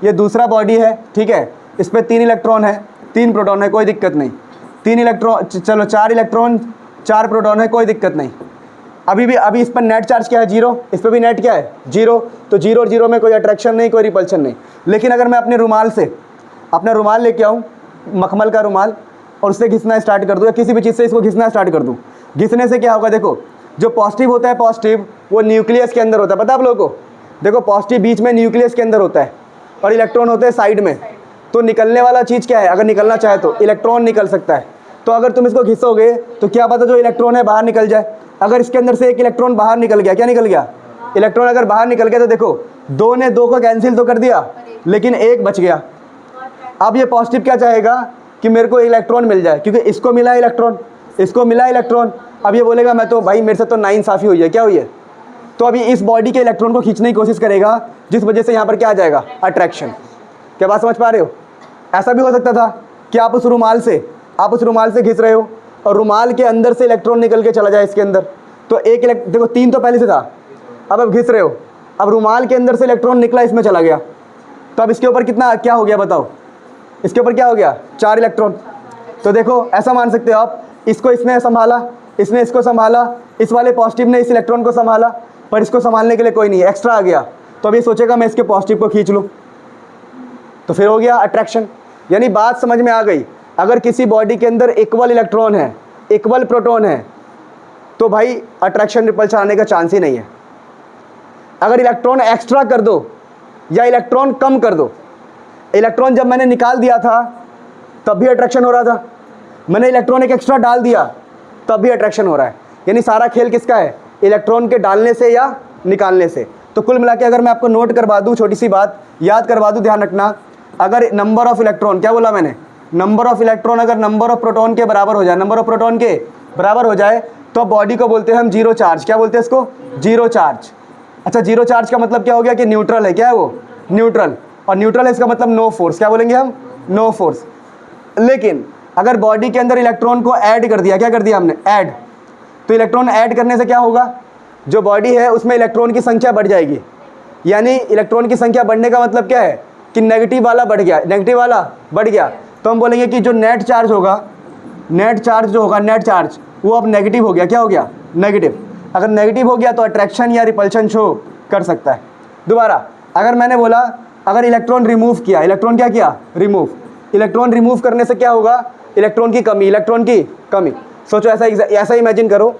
ये दूसरा बॉडी है, ठीक है, इस पर 3 इलेक्ट्रॉन है, 3 प्रोटॉन है, कोई दिक्कत नहीं। 3 इलेक्ट्रॉन, चलो 4 इलेक्ट्रॉन 4 प्रोटॉन है, कोई दिक्कत नहीं। अभी इस पर नेट चार्ज क्या है? 0। इस पर भी नेट क्या है? 0। तो 0 और 0 में कोई अट्रैक्शन नहीं, कोई रिपल्शन नहीं। लेकिन अगर मैं अपने रुमाल से अपना रुमाल लेके आऊँ, मखमल का रुमाल, और उससे घिसना स्टार्ट कर दूँ, या किसी भी चीज़ से इसको घिसना स्टार्ट कर दूँ, घिसने से क्या होगा? देखो, जो पॉजिटिव होता है, पॉजिटिव वो न्यूक्लियस के अंदर होता है, पता है आप लोगों को? देखो, पॉजिटिव बीच में न्यूक्लियस के अंदर होता है और इलेक्ट्रॉन होते हैं साइड में। तो निकलने वाला चीज़ क्या है? अगर निकलना चाहे तो इलेक्ट्रॉन निकल सकता है। तो अगर तुम इसको घिसोगे तो क्या पता जो इलेक्ट्रॉन है बाहर निकल जाए। अगर इसके अंदर से एक इलेक्ट्रॉन बाहर निकल गया, क्या निकल गया? इलेक्ट्रॉन अगर बाहर निकल गया तो देखो, 2 ने 2 को कैंसिल तो कर दिया, लेकिन 1 बच गया। अब ये पॉजिटिव क्या चाहेगा कि मेरे को इलेक्ट्रॉन मिल जाए, क्योंकि इसको मिला इलेक्ट्रॉन, इसको मिला इलेक्ट्रॉन, अब ये बोलेगा मैं तो भाई मेरे से तो नाइंसाफ़ी हुई है, क्या हुई है? तो अभी इस बॉडी के इलेक्ट्रॉन को खींचने की कोशिश करेगा, जिस वजह से यहाँ पर क्या आ जाएगा? अट्रैक्शन। क्या बात समझ पा रहे हो? ऐसा भी हो सकता था कि आप उस रुमाल से घिस रहे हो और रुमाल के अंदर से इलेक्ट्रॉन निकल के चला जाए इसके अंदर, तो एक देखो 3 तो पहले से था, अब आप घिस रहे हो, अब रुमाल के अंदर से इलेक्ट्रॉन निकला, इसमें चला गया, तो अब इसके ऊपर कितना क्या हो गया बताओ? इसके ऊपर क्या हो गया? 4 इलेक्ट्रॉन। तो देखो ऐसा मान सकते हो आप, इसको इसने संभाला, इसने इसको संभाला, इस वाले पॉजिटिव ने इस इलेक्ट्रॉन को संभाला, पर इसको संभालने के लिए कोई नहीं, एक्स्ट्रा आ गया, तो अब ये सोचेगा मैं इसके पॉजिटिव को खींच लूँ, तो फिर हो गया अट्रैक्शन। यानी बात समझ में आ गई? अगर किसी बॉडी के अंदर इक्वल इलेक्ट्रॉन है, इक्वल प्रोटॉन है, तो भाई अट्रैक्शन रिपल्शन आने का चांस ही नहीं है। अगर इलेक्ट्रॉन एक्स्ट्रा कर दो या इलेक्ट्रॉन कम कर दो, इलेक्ट्रॉन जब मैंने निकाल दिया था तब भी अट्रैक्शन हो रहा था, मैंने इलेक्ट्रॉन एक एक्स्ट्रा डाल दिया तब भी अट्रैक्शन हो रहा है। यानी सारा खेल किसका है? इलेक्ट्रॉन के डालने से या निकालने से। तो कुल मिला के अगर मैं आपको नोट करवा दूं, छोटी सी बात याद करवा दूं, ध्यान रखना, अगर नंबर ऑफ इलेक्ट्रॉन, क्या बोला मैंने? नंबर ऑफ इलेक्ट्रॉन अगर नंबर ऑफ प्रोटॉन के बराबर हो जाए, नंबर ऑफ प्रोटॉन के बराबर हो जाए, तो बॉडी को बोलते हैं हम जीरो चार्ज। क्या बोलते हैं इसको? Zero charge. अच्छा, जीरो चार्ज का मतलब क्या हो गया? कि न्यूट्रल है। क्या है वो? न्यूट्रल। और न्यूट्रल है इसका मतलब नो फोर्स। क्या बोलेंगे हम? No force. लेकिन अगर बॉडी के अंदर इलेक्ट्रॉन को ऐड कर दिया, क्या कर दिया हमने? ऐड। तो इलेक्ट्रॉन ऐड करने से क्या होगा? जो बॉडी है उसमें इलेक्ट्रॉन की संख्या बढ़ जाएगी। यानी इलेक्ट्रॉन की संख्या बढ़ने का मतलब क्या है? कि नेगेटिव वाला बढ़ गया, नेगेटिव वाला बढ़ गया, तो हम बोलेंगे कि जो नेट चार्ज होगा, नेट चार्ज जो होगा, नेट चार्ज वो अब नेगेटिव हो गया। क्या हो गया? नेगेटिव। अगर नेगेटिव हो गया तो अट्रैक्शन या रिपल्शन शो कर सकता है। दोबारा अगर मैंने बोला अगर इलेक्ट्रॉन रिमूव किया, इलेक्ट्रॉन क्या किया? रिमूव। इलेक्ट्रॉन रिमूव करने से क्या होगा? इलेक्ट्रॉन की कमी, इलेक्ट्रॉन की कमी। सोचो ऐसा इमेजिन करो,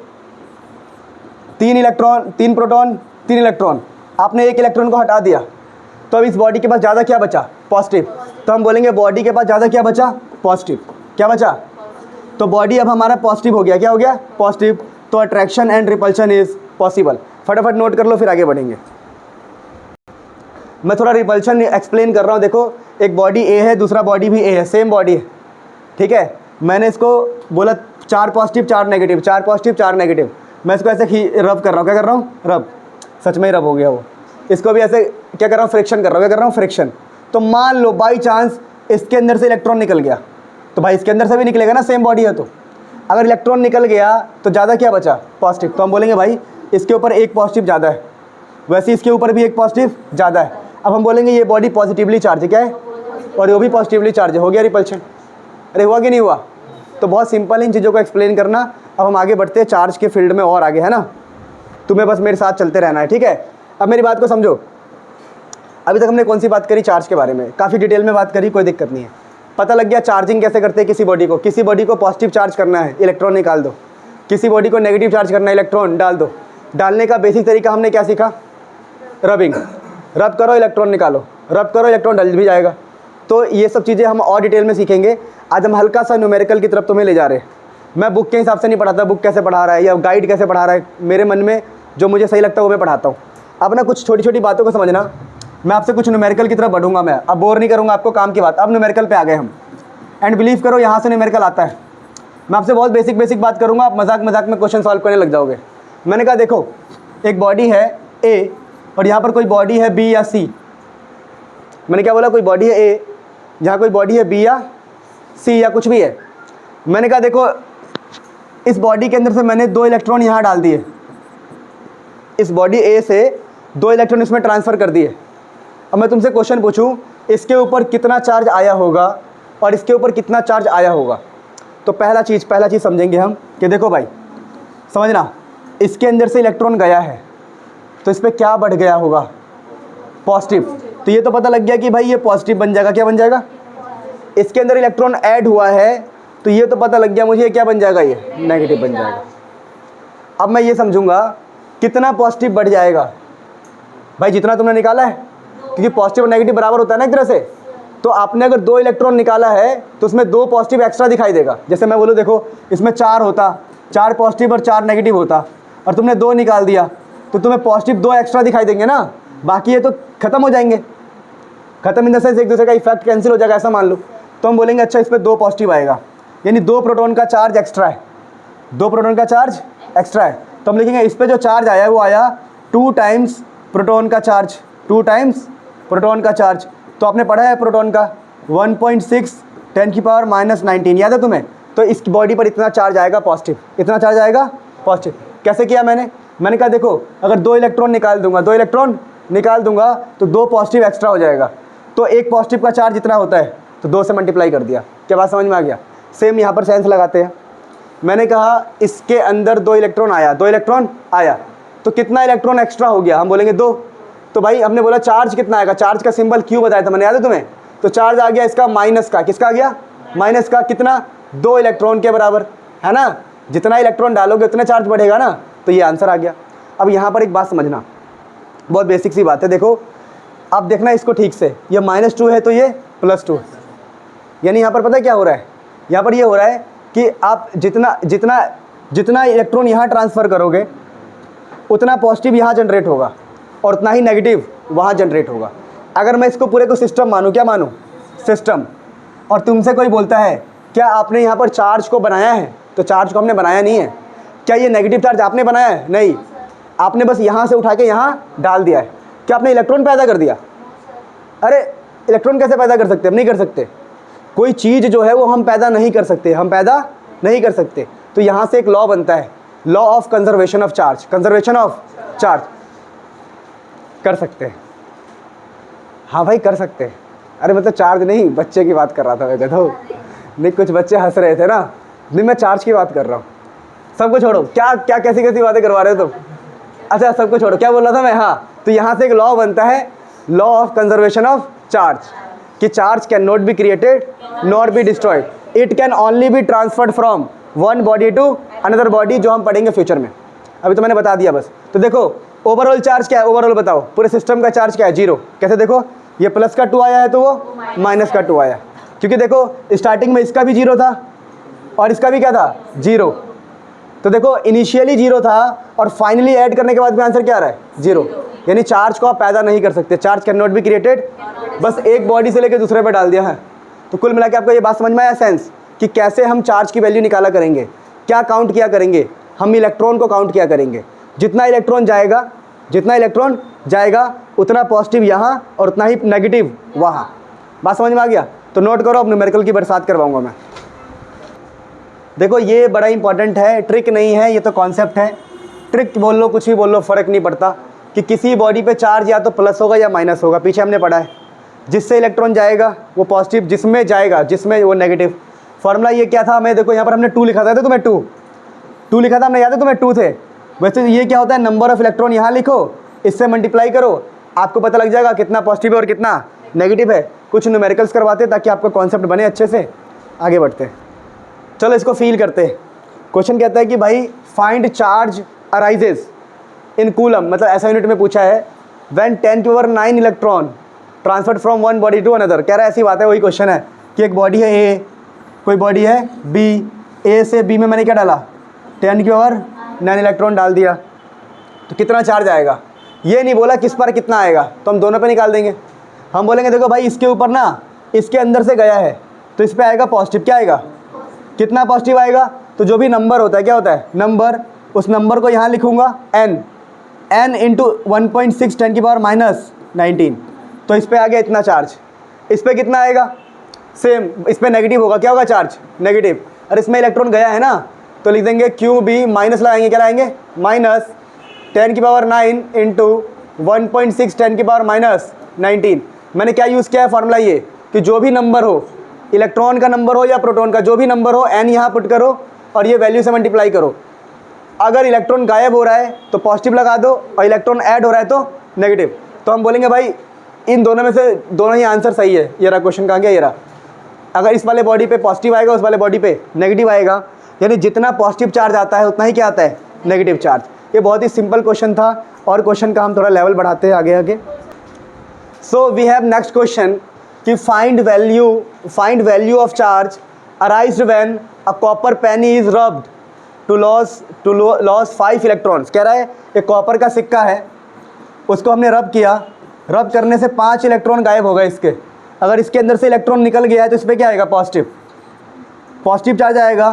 3 इलेक्ट्रॉन, 3 प्रोटॉन, 3 इलेक्ट्रॉन, आपने एक इलेक्ट्रॉन को हटा दिया, तो अब इस बॉडी के पास ज़्यादा क्या बचा? पॉजिटिव। तो हम बोलेंगे बॉडी के पास ज़्यादा क्या बचा? पॉजिटिव। क्या बचा? तो बॉडी अब हमारा पॉजिटिव हो गया। क्या हो गया? पॉजिटिव। तो attraction and repulsion is possible. फटाफट नोट कर लो, फिर आगे बढ़ेंगे। मैं थोड़ा रिपल्शन एक्सप्लेन कर रहा हूँ। देखो, एक बॉडी ए है, दूसरा बॉडी भी ए है, सेम बॉडी है, ठीक है। मैंने इसको बोला 4 पॉजिटिव 4 नेगेटिव, 4 पॉजिटिव 4 नेगेटिव, मैं इसको ऐसे रब कर रहा हूँ। क्या कर रहा हूँ? रब। सच में ही रब हो गया वो। इसको भी ऐसे क्या कर रहा हूँ? फ्रिक्शन कर रहा हूँ। क्या कर रहा हूँ? फ्रिक्शन। तो मान लो बाई चांस इसके अंदर से इलेक्ट्रॉन निकल गया, तो भाई इसके अंदर से भी निकलेगा ना, सेम बॉडी है तो। अगर इलेक्ट्रॉन निकल गया तो ज़्यादा क्या बचा? पॉजिटिव। तो हम बोलेंगे भाई इसके ऊपर एक पॉजिटिव ज़्यादा है, वैसे इसके ऊपर भी एक पॉजिटिव ज़्यादा है। अब हम बोलेंगे ये बॉडी पॉजिटिवली चार्ज है। क्या है? और वो भी पॉजिटिवली चार्ज है। हो गया रिपल्शन। अरे हुआ कि नहीं हुआ? तो बहुत सिंपल इन चीज़ों को एक्सप्लेन करना। अब हम आगे बढ़ते हैं चार्ज के फील्ड में और आगे, है ना। तुम्हें बस मेरे साथ चलते रहना है, ठीक है। अब मेरी बात को समझो। अभी तक हमने कौन सी बात करी? चार्ज के बारे में काफ़ी डिटेल में बात करी, कोई दिक्कत नहीं है। पता लग गया चार्जिंग कैसे करते हैं किसी बॉडी को। किसी बॉडी को पॉजिटिव चार्ज करना है, इलेक्ट्रॉन निकाल दो। किसी बॉडी को नेगेटिव चार्ज करना है, इलेक्ट्रॉन डाल दो। डालने का बेसिक तरीका हमने क्या सीखा? रबिंग। रब करो, इलेक्ट्रॉन निकालो, रब करो, इलेक्ट्रॉन डल भी जाएगा। तो ये सब चीज़ें हम और डिटेल में सीखेंगे। आज हम हल्का सा न्यूमेरिकल की तरफ तुम्हें ले जा रहे हैं। मैं बुक के हिसाब से नहीं पढ़ाता, बुक कैसे पढ़ा रहा है या गाइड कैसे पढ़ा रहा है, मेरे मन में जो मुझे सही लगता है वो मैं पढ़ाता हूँ। अब ना कुछ छोटी छोटी बातों को समझना। मैं आपसे कुछ न्यूमेरिकल की तरफ बढ़ूंगा, मैं अब बोर नहीं करूँगा आपको, काम की बात। अब न्यूमेरिकल पे आ गए हम, एंड बिलीव करो यहाँ से न्यूमेरिकल आता है। मैं आपसे बहुत बेसिक बात करूँगा, आप मजाक में क्वेश्चन सॉल्व करने लग जाओगे। मैंने कहा देखो, एक बॉडी है ए और यहाँ पर कोई बॉडी है बी या सी। मैंने क्या बोला? कोई बॉडी है ए, यहाँ कोई बॉडी है बी या सी या कुछ भी है। मैंने कहा देखो, इस बॉडी के अंदर से मैंने 2 इलेक्ट्रॉन यहाँ डाल दिए, इस बॉडी ए से 2 इलेक्ट्रॉन इसमें ट्रांसफ़र कर दिए। अब मैं तुमसे क्वेश्चन पूछूं, इसके ऊपर कितना चार्ज आया होगा और इसके ऊपर कितना चार्ज आया होगा? तो पहला चीज़ समझेंगे हम कि देखो भाई समझना, इसके अंदर से इलेक्ट्रॉन गया है तो इस पर क्या बढ़ गया होगा? पॉजिटिव। तो ये तो पता लग गया कि भाई ये पॉजिटिव बन जाएगा। क्या बन जाएगा? इसके अंदर इलेक्ट्रॉन ऐड हुआ है तो ये तो पता लग गया मुझे, ये क्या बन जाएगा? ये नेगेटिव बन जाएगा। अब मैं ये समझूंगा कितना पॉजिटिव बढ़ जाएगा भाई, जितना तुमने निकाला है, क्योंकि पॉजिटिव और नेगेटिव बराबर होता है ना एक तरह से। तो आपने अगर 2 इलेक्ट्रॉन निकाला है तो उसमें 2 पॉजिटिव एक्स्ट्रा दिखाई देगा। जैसे मैं बोलूँ देखो, इसमें 4 होता, 4 पॉजिटिव और 4 नेगेटिव होता, और तुमने 2 निकाल दिया तो तुम्हें पॉजिटिव 2 एक्स्ट्रा दिखाई देंगे ना, बाकी ये तो खत्म हो जाएंगे। खत्म इन द सेंस एक दूसरे का इफेक्ट कैंसिल हो जाएगा, ऐसा मान लो। तो हम बोलेंगे अच्छा इस पर 2 पॉजिटिव आएगा, यानी 2 प्रोटॉन का चार्ज एक्स्ट्रा है। 2 प्रोटॉन का चार्ज एक्स्ट्रा है, तो हम लिखेंगे इस पे जो चार्ज आया है वो आया 2 टाइम्स प्रोटॉन का चार्ज, 2 टाइम्स प्रोटॉन का चार्ज। तो आपने पढ़ा है प्रोटॉन का 1.6 10⁻⁻19 याद है तुम्हें। तो इस बॉडी पर इतना चार्ज आएगा पॉजिटिव, इतना चार्ज आएगा पॉजिटिव। कैसे किया मैंने कहा देखो अगर 2 इलेक्ट्रॉन निकाल दूंगा, 2 इलेक्ट्रॉन निकाल दूंगा तो 2 पॉजिटिव एक्स्ट्रा हो जाएगा, तो एक पॉजिटिव का चार्ज इतना होता है, तो 2 से मल्टीप्लाई कर दिया। क्या बात समझ में आ गया। सेम यहाँ पर सेंस लगाते हैं। मैंने कहा इसके अंदर 2 इलेक्ट्रॉन आया, 2 इलेक्ट्रॉन आया तो कितना इलेक्ट्रॉन एक्स्ट्रा हो गया, हम बोलेंगे 2। तो भाई हमने बोला चार्ज कितना आएगा, चार्ज का सिंबल क्यू बताया था मैंने, याद है तुम्हें। तो चार्ज आ गया इसका माइनस का, किसका आ गया, माइनस का, कितना, 2 इलेक्ट्रॉन के बराबर, है ना। जितना इलेक्ट्रॉन डालोगे उतना चार्ज बढ़ेगा ना, तो ये आंसर आ गया। अब यहाँ पर एक बात समझना, बहुत बेसिक सी बात है। देखो अब देखना इसको ठीक से, ये -2 है तो ये +2, यानी यहाँ पर पता है क्या हो रहा है, यहाँ पर ये हो रहा है कि आप जितना जितना जितना इलेक्ट्रॉन यहाँ ट्रांसफ़र करोगे उतना पॉजिटिव यहाँ जनरेट होगा और उतना ही नेगेटिव वहाँ जनरेट होगा। अगर मैं इसको पूरे को सिस्टम मानूँ, क्या मानूँ, सिस्टम, और तुमसे कोई बोलता है क्या आपने यहाँ पर चार्ज को बनाया है, तो चार्ज को हमने बनाया नहीं है। क्या ये नेगेटिव चार्ज आपने बनाया है, नहीं, आपने बस यहाँ से उठा के यहाँ डाल दिया है। क्या आपने इलेक्ट्रॉन पैदा कर दिया, अरे इलेक्ट्रॉन कैसे पैदा कर सकते, हम नहीं कर सकते। कोई चीज़ जो है वो हम पैदा नहीं कर सकते, हम पैदा नहीं कर सकते। तो यहाँ से एक लॉ बनता है, law of conservation of charge, conservation of charge. कर सकते हैं, हाँ भाई कर सकते हैं। अरे मतलब चार्ज नहीं, बच्चे की बात कर रहा था मैं, देखो नहीं कुछ बच्चे हंस रहे थे ना, नहीं मैं चार्ज की बात कर रहा हूँ। सबको छोड़ो, क्या क्या कैसी कैसी बातें करवा रहे हो तुम। अच्छा सबको छोड़ो, क्या बोल रहा था मैं, हाँ तो यहाँ से एक लॉ बनता है, law of conservation of charge, कि charge can not be created not be destroyed, it can only be transferred from one body to another body, जो हम पढ़ेंगे फ्यूचर में। अभी तो मैंने बता दिया बस। तो देखो ओवरऑल चार्ज क्या है, ओवरऑल बताओ, पूरे सिस्टम का चार्ज क्या है, 0। कैसे देखो, ये प्लस का 2 आया है तो वो माइनस का 2 आया, क्योंकि देखो स्टार्टिंग में इसका भी 0 था और इसका भी क्या था, 0। तो देखो इनिशियली 0 था और फाइनली ऐड करने के बाद भी आंसर क्या आ रहा है, 0। यानी चार्ज को आप पैदा नहीं कर सकते, charge can not be created, बस एक बॉडी से लेकर दूसरे पे डाल दिया है। तो कुल मिला के आपको ये बात समझ में आया सेंस, कि कैसे हम चार्ज की वैल्यू निकाला करेंगे, क्या काउंट किया करेंगे, हम इलेक्ट्रॉन को काउंट किया करेंगे। जितना इलेक्ट्रॉन जाएगा, जितना इलेक्ट्रॉन जाएगा उतना पॉजिटिव यहाँ और उतना ही नेगेटिव वहाँ। बात समझ में आ गया। तो नोट करो, अब न्यूमेरिकल की बरसात करवाऊंगा मैं। देखो ये बड़ा इंपॉर्टेंट है, ट्रिक नहीं है, ये तो कॉन्सेप्ट है। ट्रिक बोल लो, कुछ भी बोल लो, फ़र्क नहीं पड़ता कि किसी बॉडी पे चार्ज या तो प्लस होगा या माइनस होगा। पीछे हमने पढ़ा है, जिससे इलेक्ट्रॉन जाएगा वो पॉजिटिव, जिसमें जाएगा जिसमें वो नेगेटिव। फॉर्मूला ये क्या था, मैं देखो यहाँ पर हमने 2 लिखा था, तो तुम्हें 2 लिखा था हमने, याद है तुम्हें 2 थे। वैसे ये क्या होता है, नंबर ऑफ इलेक्ट्रॉन यहाँ लिखो, इससे मल्टीप्लाई करो, आपको पता लग जाएगा कितना पॉजिटिव है और कितना नेगेटिव है। कुछ न्यूमेरिकल्स करवाते ताकि आपका कॉन्सेप्ट बने अच्छे से। आगे बढ़ते, चलो इसको फील करते। क्वेश्चन कहता है कि भाई find charge arises in coulomb, मतलब ऐसा यूनिट में पूछा है, when 10⁹ electron transferred from one body to another. कह रहा है ऐसी बात है, वही क्वेश्चन है कि एक बॉडी है ए, कोई बॉडी है बी, ए से बी में मैंने क्या डाला, 10⁹ इलेक्ट्रॉन डाल दिया, तो कितना चार्ज आएगा। ये नहीं बोला किस पर कितना आएगा, तो हम दोनों पे निकाल देंगे। हम बोलेंगे देखो भाई इसके ऊपर ना, इसके अंदर से गया है तो इस पर आएगा पॉजिटिव, क्या आएगा, कितना पॉजिटिव आएगा। तो जो भी नंबर होता है, क्या होता है नंबर, उस नंबर को यहाँ लिखूंगा n इंटू 1.6 10⁻⁻19, तो इस पर आ गया इतना चार्ज। इस पर कितना आएगा, सेम, इस पर नेगेटिव होगा, क्या होगा चार्ज, नेगेटिव। और इसमें इलेक्ट्रॉन गया है ना, तो लिख देंगे क्यू बी, माइनस लगाएंगे, क्या लाएंगे, -10⁹ इंटू 1.6 10⁻⁻19। मैंने क्या यूज़ किया है फार्मूला, ये कि जो भी नंबर हो, इलेक्ट्रॉन का नंबर हो या प्रोटॉन का, जो भी नंबर हो, n यहाँ पुट करो और ये वैल्यू से मल्टीप्लाई करो। अगर इलेक्ट्रॉन गायब हो रहा है तो पॉजिटिव लगा दो और इलेक्ट्रॉन ऐड हो रहा है तो नेगेटिव। तो हम बोलेंगे भाई इन दोनों में से दोनों ही आंसर सही है। ये रहा क्वेश्चन, कहाँ गया, ये रहा। अगर इस वाले बॉडी पे पॉजिटिव आएगा, उस वाले बॉडी पे नेगेटिव आएगा, यानी जितना पॉजिटिव चार्ज आता है उतना ही क्या आता है, नेगेटिव चार्ज। ये बहुत ही सिंपल क्वेश्चन था, और क्वेश्चन का हम थोड़ा लेवल बढ़ाते हैं आगे आगे। So we have next question कि find value of charge arised when a copper penny is rubbed to lose 5 electrons. कह रहा है एक कॉपर का सिक्का है, उसको हमने रब किया, रब करने से 5 इलेक्ट्रॉन गायब हो गए इसके। अगर इसके अंदर से इलेक्ट्रॉन निकल गया है तो इस पर क्या आएगा, पॉजिटिव चार्ज आएगा।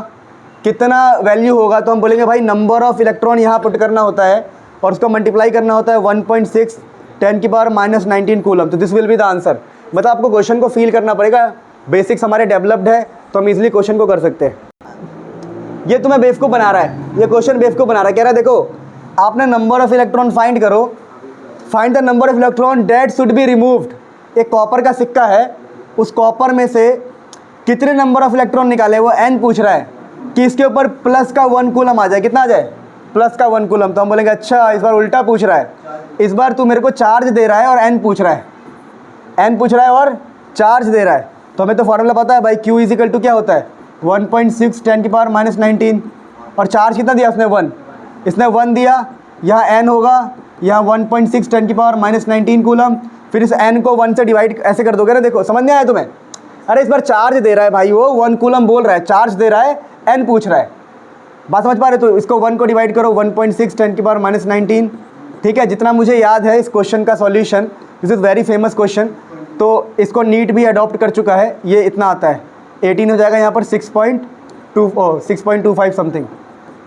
कितना वैल्यू होगा, तो हम बोलेंगे भाई नंबर ऑफ़ इलेक्ट्रॉन यहाँ पुट करना होता है और उसको मल्टीप्लाई करना होता है 1.6 10⁻⁻19 कूलम। तो this will be the answer. मतलब आपको क्वेश्चन को फील करना पड़ेगा, बेसिक्स हमारे डेवलप्ड है तो हम इजीली क्वेश्चन को कर सकते हैं। ये तुम्हें बेवकूफ़ बना रहा है, ये क्वेश्चन बेवकूफ़ बना रहा है। कह रहा है देखो आपने नंबर ऑफ़ इलेक्ट्रॉन फाइंड करो, find the number of electron that should be removed. एक कॉपर का सिक्का है, उस कॉपर में से कितने नंबर ऑफ इलेक्ट्रॉन निकाले, वो n पूछ रहा है कि इसके ऊपर प्लस का 1 कूलम आ जाए। कितना आ जाए? प्लस का 1 कूलम। तो हम बोलेंगे अच्छा इस बार उल्टा पूछ रहा है, इस बार तू मेरे को चार्ज दे रहा है और n पूछ रहा है, n पूछ रहा है और चार्ज दे रहा है। तो हमें तो फॉर्मूला पता है भाई, Q इजिकल टू क्या होता है 1.6 10⁻⁻19 और चार्ज कितना दिया उसने 1, इसने 1 दिया, यहाँ n होगा, यहाँ 1.6 10⁻⁻19 कूलम, फिर इस n को 1 से डिवाइड ऐसे कर दोगे ना। देखो समझ नहीं आया तुम्हें? अरे इस बार चार्ज दे रहा है भाई, वो 1 कूलम बोल रहा है, चार्ज दे रहा है, n पूछ रहा है। बात समझ पा रहे? तो इसको 1 को डिवाइड करो 1.6 10⁻⁻19। ठीक है, जितना मुझे याद है इस क्वेश्चन का solution, this is very famous question, तो इसको नीट भी अडॉप्ट कर चुका है। ये इतना आता है 18 हो जाएगा यहाँ पर 6.25 समथिंग,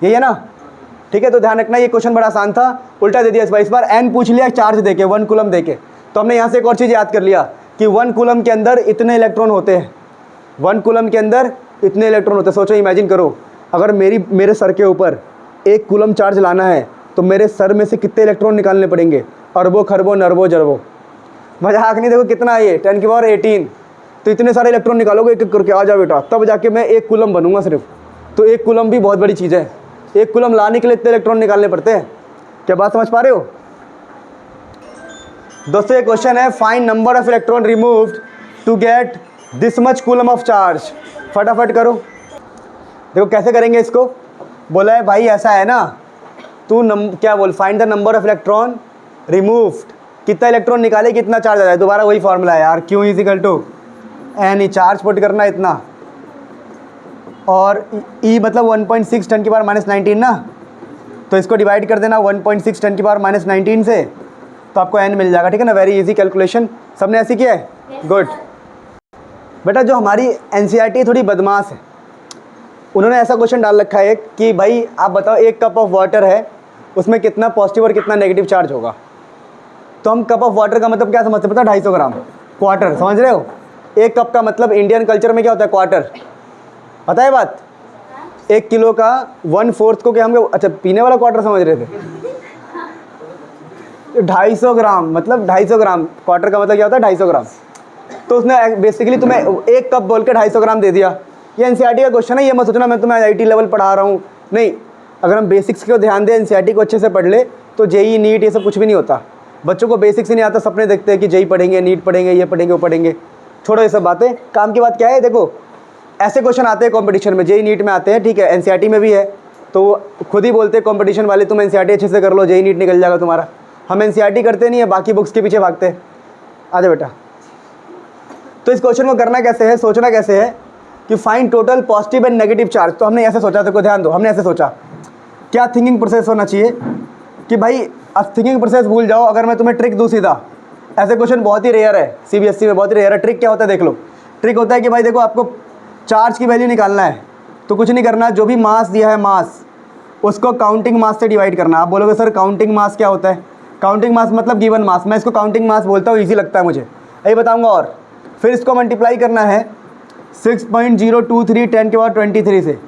यही है ना? ठीक है, तो ध्यान रखना ये क्वेश्चन बड़ा आसान था, उल्टा दे दिया इस बार n पूछ लिया चार्ज देके 1 कूलम देके। तो हमने यहाँ से एक और चीज़ याद कर लिया कि 1 कूलम के अंदर इतने इलेक्ट्रॉन होते हैं, 1 कूलम के अंदर इतने इलेक्ट्रॉन होते हैं। सोचो, इमेजिन करो अगर मेरे सर के ऊपर 1 कूलम चार्ज लाना है तो मेरे सर में से कितने इलेक्ट्रॉन निकालने पड़ेंगे? अरबों खरबों नरबों जरबों। मजाक नहीं, देखो कितना है ये 10⁻18। तो इतने सारे इलेक्ट्रॉन निकालोगे एक एक करके, आ जाओ बेटा, तब जाके मैं 1 कूलम बनूंगा सिर्फ। तो 1 कूलम भी बहुत बड़ी चीज़ है, 1 कूलम लाने के लिए इतने इलेक्ट्रॉन निकालने पड़ते हैं। क्या बात समझ पा रहे हो दोस्तों? ये क्वेश्चन है find number of electron removed to get this much coulomb of charge. फटाफट करो, देखो कैसे करेंगे इसको। बोला है भाई ऐसा है ना, तू क्या बोल, find the number of electron removed, कितना इलेक्ट्रॉन निकाले कितना चार्ज आ जाए। दोबारा वही फॉर्मूला है यार, Q equal to n, charge put करना इतना, और E मतलब 1.6 10⁻⁻19 ना, तो इसको डिवाइड कर देना 1.6 10⁻⁻19 से, तो आपको n मिल जाएगा। ठीक है ना, वेरी इजी कैलकुलेशन। सबने ऐसे किया है? गुड। बेटा जो हमारी NCERT थोड़ी बदमाश है, उन्होंने ऐसा क्वेश्चन डाल रखा है कि भाई आप बताओ 1 कप ऑफ वाटर है, उसमें कितना पॉजिटिव और कितना नेगेटिव चार्ज होगा। तो हम कप ऑफ वाटर का मतलब क्या समझते हैं पता? 250 ग्राम। क्वार्टर समझ रहे हो? 1 कप का मतलब इंडियन कल्चर में क्या होता है? क्वार्टर। पता है बात? 1 किलो का 1/4 को क्या हम, अच्छा पीने वाला क्वार्टर समझ रहे थे? 250 ग्राम मतलब 250 ग्राम, क्वार्टर का मतलब क्या होता है? 250 ग्राम। तो उसने बेसिकली तुम्हें 1 कप बोल के 250 ग्राम दे दिया। ये NCERT का क्वेश्चन है, ये मत सोचना मैं तुम्हें IIT लेवल पढ़ा रहा हूँ, नहीं। अगर हम बेसिक्स को ध्यान दें, NCERT को अच्छे से पढ़ ले, तो JEE नीट ये सब कुछ भी नहीं होता। बच्चों को बेसिक्स ही नहीं आता, सपने देखते हैं कि JEE पढ़ेंगे, नीट पढ़ेंगे, ये पढ़ेंगे वो पढ़ेंगे। छोड़ो ये सब बातें, काम की बात क्या है। देखो ऐसे क्वेश्चन आते हैं कॉम्पिटिशन में, JEE नीट में आते हैं, ठीक है, NCERT में भी है। तो खुद ही बोलते हैं कॉम्पिटिशन वाले, तुम NCERT अच्छे से कर लो, JEE नीट निकल जाएगा तुम्हारा। हम NCERT करते नहीं है, बाकी बुक्स के पीछे भागते हैं। आ जाओ बेटा। तो इस क्वेश्चन को करना कैसे है, सोचना कैसे है कि find total positive and negative charge. तो हमने ऐसे सोचा, देखो ध्यान दो, हमने ऐसे सोचा, क्या थिंकिंग प्रोसेस होना चाहिए कि भाई अब थिंकिंग प्रोसेस भूल जाओ। अगर मैं तुम्हें ट्रिक दूँ सीधा, ऐसे क्वेश्चन बहुत ही रेयर है, CBSE में बहुत ही रेयर है। ट्रिक क्या होता है देख लो। ट्रिक होता है कि भाई देखो आपको चार्ज की वैल्यू निकालना है, तो कुछ नहीं करना, जो भी मास दिया है मास, उसको काउंटिंग मास से डिवाइड करना। आप बोलोगे सर काउंटिंग मास क्या होता है? काउंटिंग मास मतलब गिवन मास, मैं इसको काउंटिंग मास बोलता हूँ, ईजी लगता है मुझे, यही बताऊँगा। और फिर इसको मल्टीप्लाई करना है 6.023 10⁻23 से,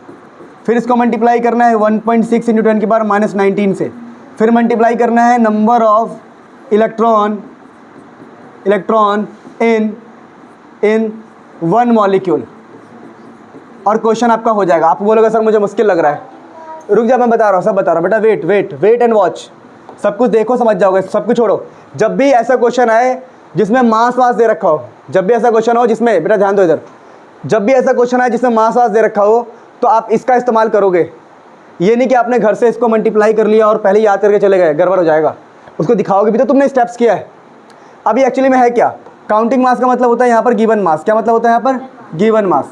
फिर इसको मल्टीप्लाई करना है 1.6 × 10⁻⁻19 से, फिर मल्टीप्लाई करना है number of electron in 1 molecule, और क्वेश्चन आपका हो जाएगा। आप बोलोगे सर मुझे मुश्किल लग रहा है, रुक जा मैं बता रहा हूँ, सब बता रहा हूँ बेटा, वेट एंड वॉच। सब कुछ देखो समझ जाओगे, सब कुछ छोड़ो। जब भी ऐसा क्वेश्चन आए जिसमें मास वास दे रखा हो, जब भी ऐसा क्वेश्चन हो जिसमें, बेटा ध्यान दो इधर, जब भी ऐसा क्वेश्चन आए जिसमें मास वास दे रखा हो, तो आप इसका इस्तेमाल करोगे। ये नहीं कि आपने घर से इसको मल्टीप्लाई कर लिया और पहले याद करके चले गए, गड़बड़ हो जाएगा। उसको दिखाओगे भी तो तुमने स्टेप्स किया है। अभी एक्चुअली में है क्या, काउंटिंग मास का मतलब होता है यहाँ पर गिवन मास। क्या मतलब होता है यहाँ पर? Given mass.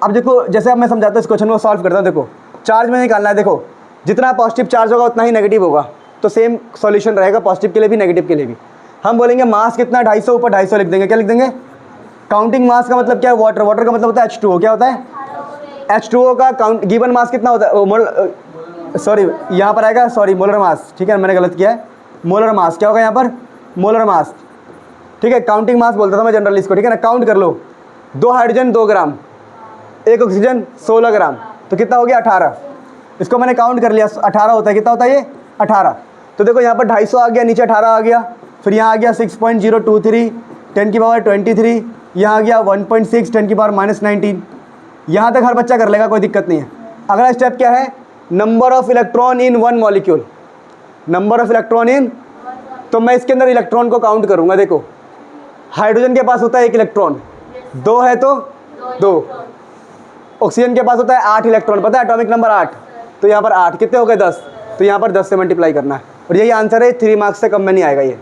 अब देखो जैसे अब मैं समझाता हूँ, इस क्वेश्चन को सॉल्व करता हूँ। देखो चार्ज में निकालना है, देखो जितना पॉजिटिव चार्ज होगा उतना ही नेगेटिव होगा, तो सेम सॉल्यूशन रहेगा पॉजिटिव के लिए भी नेगेटिव के लिए भी। हम बोलेंगे मास कितना 250, ऊपर 250 लिख देंगे। क्या लिख देंगे? काउंटिंग मास का मतलब क्या है? वाटर। वाटर का मतलब होता है H2O। क्या होता है? H2O का काउंट गिवन मास कितना होता है? सॉरी यहाँ पर आएगा, सॉरी मोलर मास, ठीक है मैंने गलत किया है। मोलर मास क्या होगा यहाँ पर? मोलर मास, ठीक है। काउंटिंग मास बोलता था मैं जनरल इसको, ठीक है ना। काउंट कर लो, 2 हाइड्रोजन 2 ग्राम, 1 ऑक्सीजन 16 ग्राम, तो कितना हो गया? 18। इसको मैंने काउंट कर लिया, 18 होता है। कितना होता है ये? 18। तो देखो यहाँ पर 250 आ गया, नीचे 18 आ गया, फिर यहाँ आ गया 6.023 10 की पावर 23, यहाँ आ गया 1.6 10 की पावर -19। यहाँ तक हर बच्चा कर लेगा, कोई दिक्कत नहीं है। अगला स्टेप क्या है? Number of electron in one molecule. Number of electron in, तो मैं इसके अंदर इलेक्ट्रॉन को काउंट करूँगा। देखो हाइड्रोजन के पास होता है 1 इलेक्ट्रॉन, 2 है तो 2। ऑक्सीजन के पास होता है 8 इलेक्ट्रॉन, पता है एटॉमिक नंबर 8, तो यहाँ पर 8 कितने हो गए? 10, तो यहाँ पर 10 से मल्टीप्लाई करना है और यही आंसर है। 3 मार्क्स से कम में नहीं आएगा ये।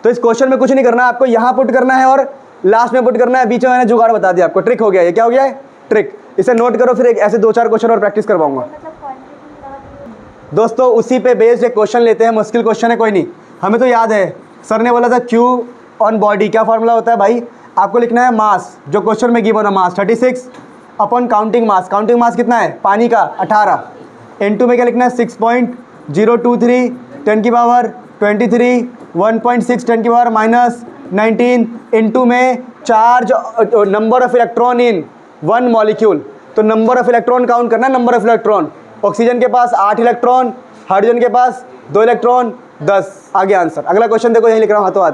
तो इस क्वेश्चन में कुछ नहीं करना, आपको यहाँ पुट करना है और लास्ट में पुट करना है। बीच में मैंने जुगाड़ बता दिया आपको, ट्रिक हो गया ये। क्या हो गया है? ट्रिक। इसे नोट करो, फिर एक ऐसे 2-4 क्वेश्चन और प्रैक्टिस करवाऊंगा। दोस्तों उसी पे बेस्ड एक क्वेश्चन लेते हैं, मुश्किल क्वेश्चन है कोई नहीं, हमें तो याद है। सर ने बोला था Q ऑन बॉडी, क्या फॉर्मूला होता है भाई? आपको लिखना है मास, जो क्वेश्चन में गिवन है मास 36 अपॉन काउंटिंग मास। काउंटिंग मास कितना है? पानी का 18। N2 में क्या लिखना है? 6.023 10 की पावर 23, 1.6 10 की पावर -19। N2 में charge, number of electron in one molecule, तो नंबर ऑफ इलेक्ट्रॉन काउंट करना है। नंबर ऑफ इलेक्ट्रॉन, ऑक्सीजन के पास 8 इलेक्ट्रॉन, हाइड्रोजन के पास 2 इलेक्ट्रॉन, 10। आगे आंसर। अगला क्वेश्चन देखो, यही लिख रहा हूँ हाथों हाथ,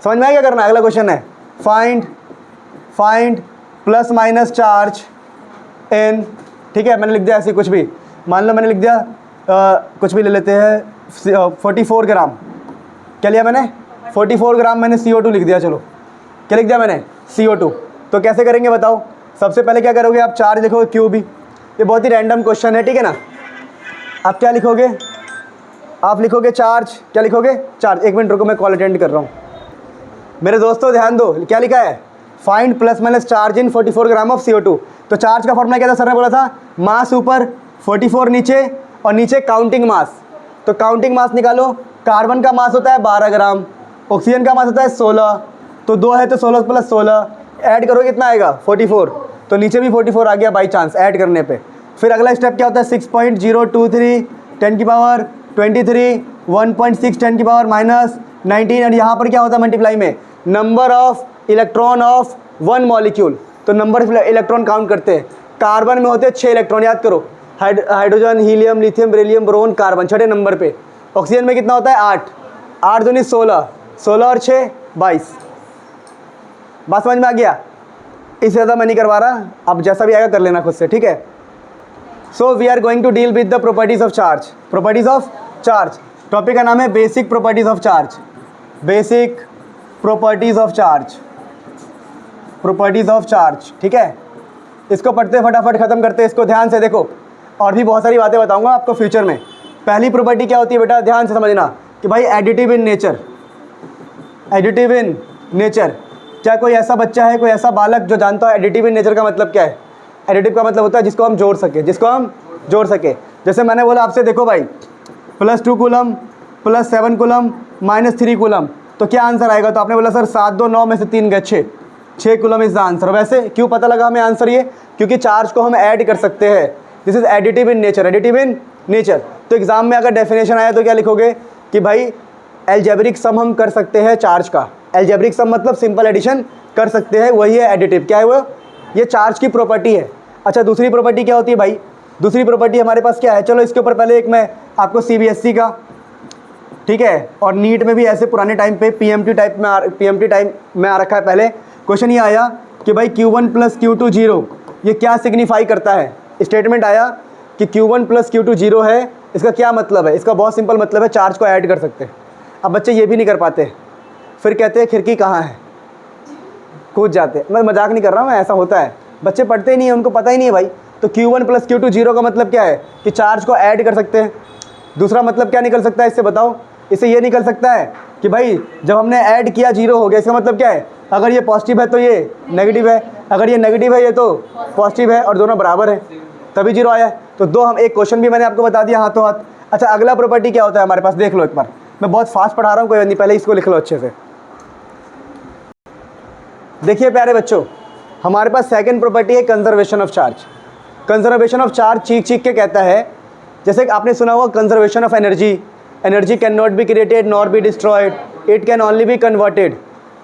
समझ में आया क्या करना है? अगला क्वेश्चन है find plus minus charge in, ठीक है मैंने लिख दिया ऐसे कुछ भी, मान लो मैंने लिख दिया कुछ भी ले लेते हैं 44 ग्राम। क्या लिया मैंने? 44 ग्राम मैंने CO2 लिख दिया। चलो क्या लिख दिया मैंने? CO2। तो कैसे करेंगे बताओ? सबसे पहले क्या करोगे आप? चार्ज लिखोगे क्यू भी, ये बहुत ही रैंडम क्वेश्चन है, ठीक है ना। आप क्या लिखोगे? आप लिखोगे चार्ज। क्या लिखोगे? चार्ज। 1 मिनट रुको, मैं कॉल अटेंड कर रहा हूँ। मेरे दोस्तों ध्यान दो, क्या लिखा है? Find plus minus charge in 44 gram of CO2। तो चार्ज का फॉर्मूला क्या था? सर ने बोला था मास ऊपर, 44 नीचे, और नीचे काउंटिंग मास। तो काउंटिंग मास निकालो। कार्बन का मास होता है 12 ग्राम, ऑक्सीजन का मास होता है 16, तो 2 है तो 16 प्लस 16 ऐड करो कितना आएगा? 44। तो नीचे भी 44 आ गया बाई चांस ऐड करने पे। फिर अगला स्टेप क्या होता है? 6.023 10 की पावर 23, 1.6 10 की पावर -19, और यहाँ पर क्या होता है मल्टीप्लाई में? Number of electron of one molecule. तो नंबर ऑफ इलेक्ट्रॉन काउंट करते हैं। कार्बन में होते हैं 6 इलेक्ट्रॉन, याद करो, hydrogen, helium, lithium, beryllium, boron, carbon 6ठे नंबर पे। ऑक्सीजन में कितना होता है? 8, 8 दूनी 16, 16 और 6 22। बात समझ में आ गया? इससे ज़्यादा मैं नहीं करवा रहा, अब जैसा भी आएगा कर लेना खुद से, ठीक है। So we are going to deal with the properties of charge. Properties of charge, topic का नाम है basic properties of charge. Basic properties of charge, properties of charge, ठीक है। इसको पढ़ते फटाफट ख़त्म करते, इसको ध्यान से देखो, और भी बहुत सारी बातें बताऊंगा आपको फ्यूचर में। पहली प्रॉपर्टी क्या होती है बेटा? ध्यान से समझना कि भाई additive in nature. Additive in nature, क्या कोई ऐसा बच्चा है, कोई ऐसा बालक जो जानता है एडिटिव इन नेचर का मतलब क्या है? एडिटिव का मतलब होता है जिसको हम जोड़ सके, जिसको हम जोड़ सके। जैसे मैंने बोला आपसे, देखो भाई +2 कूलम +7 कूलम -3 कूलम, तो क्या आंसर आएगा? तो आपने बोला सर 7 2 9 में से 3 गए 6 कूलम इज द आंसर। वैसे क्यों पता लगा हमें आंसर ये? क्योंकि चार्ज को हम ऐड कर सकते हैं। This is additive in nature, additive in nature. तो एग्जाम में अगर डेफिनेशन आया तो क्या लिखोगे कि भाई एल्जेब्रिक सम हम कर सकते हैं चार्ज का। एल्जेब्रिक सम मतलब सिंपल एडिशन कर सकते हैं, वही है एडिटिव। क्या है वो? ये चार्ज की प्रॉपर्टी है। अच्छा दूसरी प्रॉपर्टी क्या होती है भाई? दूसरी प्रॉपर्टी हमारे पास क्या है? चलो इसके ऊपर पहले एक मैं आपको CBSE का, ठीक है, और नीट में भी ऐसे पुराने टाइम पे PMT टाइम में आ रखा है। पहले क्वेश्चन ये आया कि भाई Q1 + Q2 0, ये क्या सिग्निफाई करता है? स्टेटमेंट आया कि Q1 + Q2 0 है, इसका क्या मतलब है? इसका बहुत सिंपल मतलब है चार्ज को ऐड कर सकते हैं। अब बच्चे ये भी नहीं कर पाते, फिर कहते हैं खिड़की कहाँ है, कूद जाते। मैं मजाक नहीं कर रहा हूँ, ऐसा होता है, बच्चे पढ़ते ही नहीं है, उनको पता ही नहीं है भाई। तो Q1 + Q2 0 का मतलब क्या है? कि चार्ज को ऐड कर सकते हैं। दूसरा मतलब क्या निकल सकता है इससे बताओ? इससे ये निकल सकता है कि भाई जब हमने ऐड किया 0 हो गया, इसका मतलब क्या है? अगर ये पॉजिटिव है तो ये नेगेटिव है, अगर ये नेगेटिव है ये तो पॉजिटिव है, और दोनों बराबर है, तभी 0 आया है। तो दो हम एक क्वेश्चन भी मैंने आपको बता दिया हाथों हाथ। अच्छा अगला प्रॉपर्टी क्या होता है हमारे पास? देख लो एक बार, मैं बहुत फास्ट पढ़ा रहा हूँ, कोई नहीं, पहले इसको लिख लो अच्छे से। देखिए प्यारे बच्चों, हमारे पास सेकंड प्रॉपर्टी है conservation of charge. Conservation of charge चीख चीख के कहता है, जैसे कि आपने सुना होगा conservation of energy, energy can not be created nor be destroyed, it can only be converted.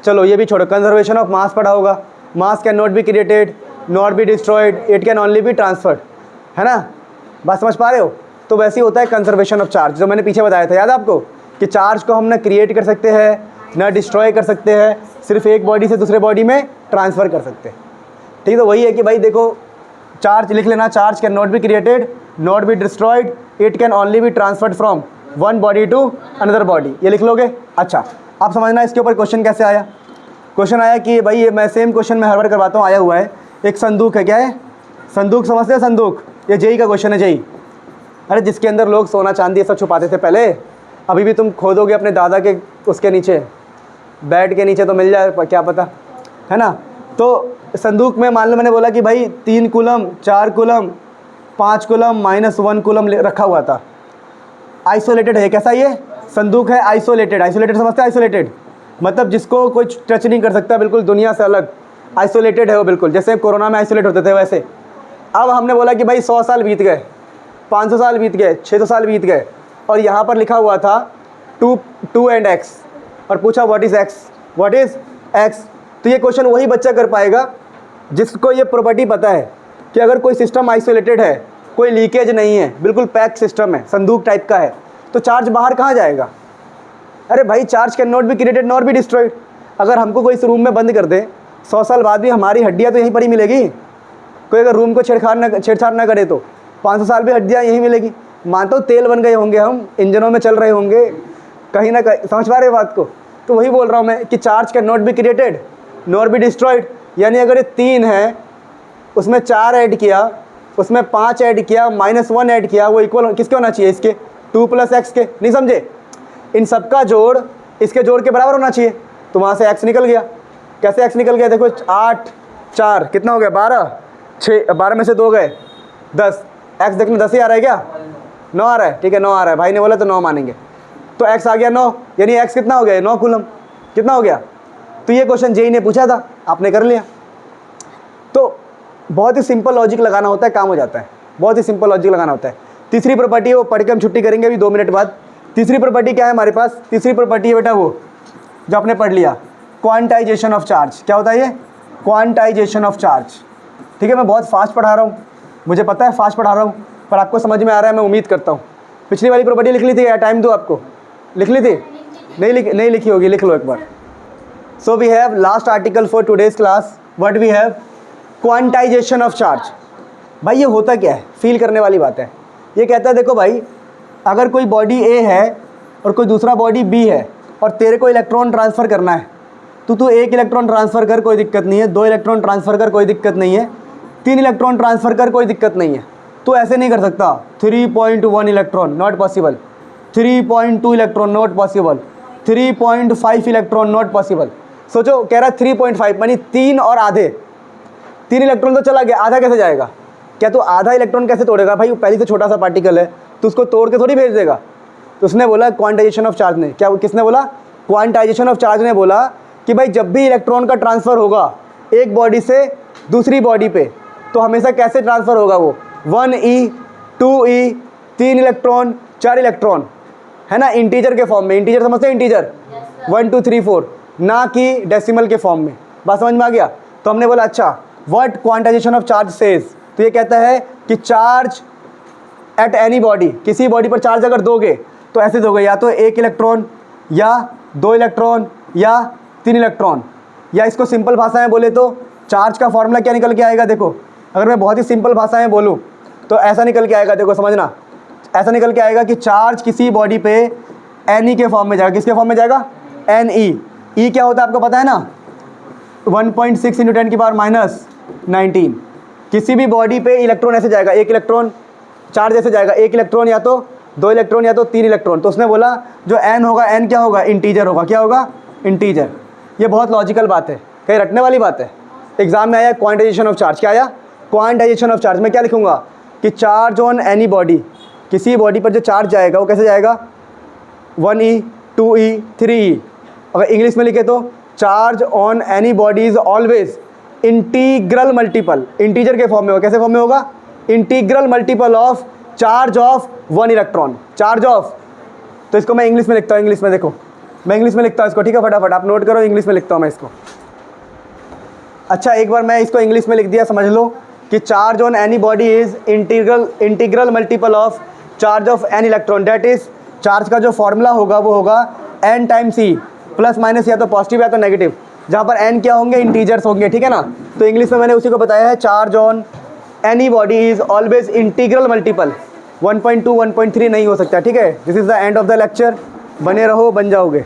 चलो ये भी छोड़ो, कंजर्वेशन ऑफ मास पढ़ा होगा, मास can not be created not be destroyed, it can only be transferred, है ना, बात समझ पा रहे हो। तो वैसे ही होता है कंजर्वेशन ऑफ चार्ज, जो मैंने पीछे बताया था, याद है आपको, कि चार्ज को हम ना क्रिएट कर सकते हैं ना डिस्ट्रॉय कर सकते हैं, सिर्फ एक बॉडी से दूसरे बॉडी में ट्रांसफ़र कर सकते हैं। ठीक है, तो वही है कि भाई देखो, चार्ज लिख लेना, charge can not be created not be destroyed, it can only be transferred from one body to another body, ये लिख लोगे। अच्छा, आप समझना इसके ऊपर क्वेश्चन कैसे आया। क्वेश्चन आया कि भाई ये मैं सेम क्वेश्चन में हर बार करवाता हूँ, आया हुआ है, एक संदूक है, क्या है, संदूक समझते हैं, संदूक, ये जेई का क्वेश्चन है, जेई, अरे जिसके अंदर लोग सोना चांदी ये सब छुपाते थे पहले, अभी भी तुम खोदोगे अपने दादा के उसके नीचे, बेड के नीचे तो मिल जाए, क्या पता, है ना। तो संदूक में मान लो मैंने बोला कि भाई 3 कूलम 4 कूलम 5 कूलम -1 कूलम रखा हुआ था, आइसोलेटेड है, कैसा ये संदूक है, आइसोलेटेड, आइसोलेटेड समझते हैं, आइसोलेटेड मतलब जिसको कोई टच नहीं कर सकता, बिल्कुल दुनिया से अलग, आइसोलेटेड है वो बिल्कुल, जैसे कोरोना में आइसोलेट होते थे वैसे। अब हमने बोला कि भाई 100 साल बीत गए, 500 साल बीत गए, 600 साल बीत गए, और यहाँ पर लिखा हुआ था 2 एंड x, और पूछा what is x, what is x। तो ये क्वेश्चन वही बच्चा कर पाएगा जिसको ये प्रॉपर्टी पता है कि अगर कोई सिस्टम आइसोलेटेड है, कोई लीकेज नहीं है, बिल्कुल पैक सिस्टम है, संदूक टाइप का है, तो चार्ज बाहर कहाँ जाएगा। अरे भाई charge can not be created nor be destroyed. अगर हमको कोई इस रूम में बंद कर दे, 100 साल बाद भी हमारी हड्डियाँ तो यहीं पर ही मिलेगी। कोई अगर रूम को छेड़छाड़ ना करे तो 500 साल भी हड्डियाँ यहीं मिलेगी। मानता हूँ तेल बन गए होंगे, हम इंजनों में चल रहे होंगे कहीं ना कहीं, समझ पा रहे बात को। तो वही बोल रहा हूँ मैं कि charge can not be created nor be destroyed, यानी अगर ये 3 है, उसमें 4 ऐड किया, उसमें 5 ऐड किया, -1 ऐड किया, वो इक्वल किसके होना चाहिए, इसके 2 + x के, नहीं समझे। इन सबका जोड़ इसके जोड़ के बराबर होना चाहिए, तो वहाँ से x निकल गया। कैसे x निकल गया, देखो 8 4 कितना हो गया, 12 6, 12 में से 2 गए 10, x देखने 10 ही आ रहा है क्या, 9 आ रहा है, ठीक है 9 आ रहा है, भाई ने बोला तो 9 मानेंगे। तो x आ गया 9, यानी x कितना हो गया, 9 कूलम, कितना हो गया। तो ये क्वेश्चन जेई ने पूछा था, आपने कर लिया। तो बहुत ही सिंपल लॉजिक लगाना होता है, काम हो जाता है, बहुत ही सिंपल लॉजिक लगाना होता है। तीसरी प्रॉपर्टी वो पढ़ के हम छुट्टी करेंगे अभी 2 मिनट बाद। तीसरी प्रॉपर्टी क्या है हमारे पास, तीसरी प्रॉपर्टी है बेटा वो जो आपने पढ़ लिया, क्वांटाइजेशन ऑफ चार्ज। क्या होता है ये, क्वांटाइजेशन ऑफ चार्ज। ठीक है, मैं बहुत फास्ट पढ़ा रहा हूँ, मुझे पता है फास्ट पढ़ा रहा हूँ, पर आपको समझ में आ रहा है, मैं उम्मीद करता हूँ। पिछली वाली प्रॉपर्टी लिख ली थी या टाइम दो आपको, लिख ली थी, नहीं लिखी होगी, लिख लो एक बार। So we have last article for today's class, what we have, quantization of charge. भाई ये होता क्या है, फील करने वाली बात है। ये कहता है देखो भाई, अगर कोई बॉडी ए है और कोई दूसरा बॉडी बी है, और तेरे को इलेक्ट्रॉन ट्रांसफ़र करना है, तो तू 1 इलेक्ट्रॉन ट्रांसफ़र कर, कोई दिक्कत नहीं है, 2 इलेक्ट्रॉन ट्रांसफ़र कर, कोई दिक्कत नहीं है, 3 इलेक्ट्रॉन ट्रांसफ़र कर, कोई दिक्कत नहीं है। तो ऐसे नहीं कर सकता, 3.1 electron not possible, 3.2 electron not possible, 3.5 electron not possible. सोचो, कह रहा है 3.5 यानी 3 और आधे, 3 इलेक्ट्रॉन तो चला गया, आधा कैसे जाएगा। क्या तो आधा इलेक्ट्रॉन कैसे तोड़ेगा भाई, वो पहले से छोटा सा पार्टिकल है, तो उसको तोड़ के थोड़ी भेज देगा। तो उसने बोला क्वांटाइजेशन ऑफ चार्ज ने, क्या किसने बोला, क्वांटाइजेशन ऑफ चार्ज ने बोला कि भाई जब भी इलेक्ट्रॉन का ट्रांसफ़र होगा एक बॉडी से दूसरी बॉडी पे, तो हमेशा कैसे ट्रांसफ़र होगा वो, 1e 2e 3 इलेक्ट्रॉन 4 इलेक्ट्रॉन, है ना, इंटीजर के फॉर्म में। इंटीजर समझते हैं, इंटीजर 1 2 3 4, ना कि डेसिमल के फॉर्म में। बात समझ में आ गया। तो हमने बोला अच्छा, what quantization of charge says, तो ये कहता है कि चार्ज एट एनी बॉडी, किसी बॉडी पर चार्ज अगर दोगे तो ऐसे दोगे, या तो 1 इलेक्ट्रॉन या 2 इलेक्ट्रॉन या 3 इलेक्ट्रॉन। या इसको सिंपल भाषा में बोले तो चार्ज का फॉर्मूला क्या निकल के आएगा, देखो अगर मैं बहुत ही सिंपल भाषा में बोलूँ तो ऐसा निकल के आएगा, देखो समझना, ऐसा निकल के आएगा कि चार्ज किसी बॉडी पे एन ई के फॉर्म में जाएगा। किसके फॉर्म में जाएगा, एन ई। ई क्या होता है आपको पता है ना, 1.6 × 10⁻19। किसी भी बॉडी पे इलेक्ट्रॉन ऐसे जाएगा, 1 इलेक्ट्रॉन चार्ज ऐसे जाएगा, 1 इलेक्ट्रॉन या तो 2 इलेक्ट्रॉन या तो 3 इलेक्ट्रॉन। तो उसने बोला जो एन होगा, एन क्या होगा, इंटीजर होगा। क्या होगा, इंटीजर। ये बहुत लॉजिकल बात है, कहीं रटने वाली बात है। एग्जाम में आया क्वांटाइजेशन ऑफ चार्ज, क्या आया, क्वांटाइजेशन ऑफ चार्ज। मैं क्या लिखूंगा कि चार्ज ऑन एनी बॉडी, किसी बॉडी पर जो चार्ज जाएगा वो कैसे जाएगा, 1e 2e 3e। अगर इंग्लिश में लिखे तो charge on any body is always integral multiple, integer के फॉर्म में होगा। कैसे फॉर्म में होगा, integral multiple of charge of 1 electron, charge of, तो इसको मैं इंग्लिश में लिखता हूँ, इंग्लिश में देखो, मैं इंग्लिश में लिखता हूँ इसको, ठीक है, फटाफट आप नोट करो, इंग्लिश में लिखता हूँ मैं इसको। अच्छा, एक बार मैं इसको इंग्लिश में लिख दिया, समझ लो कि charge on any body is integral multiple of charge of an electron, that is charge का जो फॉर्मूला होगा वो होगा n टाइम्स ई, प्लस माइनस या तो पॉजिटिव या तो नेगेटिव, जहाँ पर n क्या होंगे, इंटीजर्स होंगे, ठीक है ना। तो इंग्लिश में मैंने उसी को बताया है, charge on any body is always integral multiple, 1.2 1.3 नहीं हो सकता, ठीक है। This is the end of the lecture, बने रहो बन जाओगे।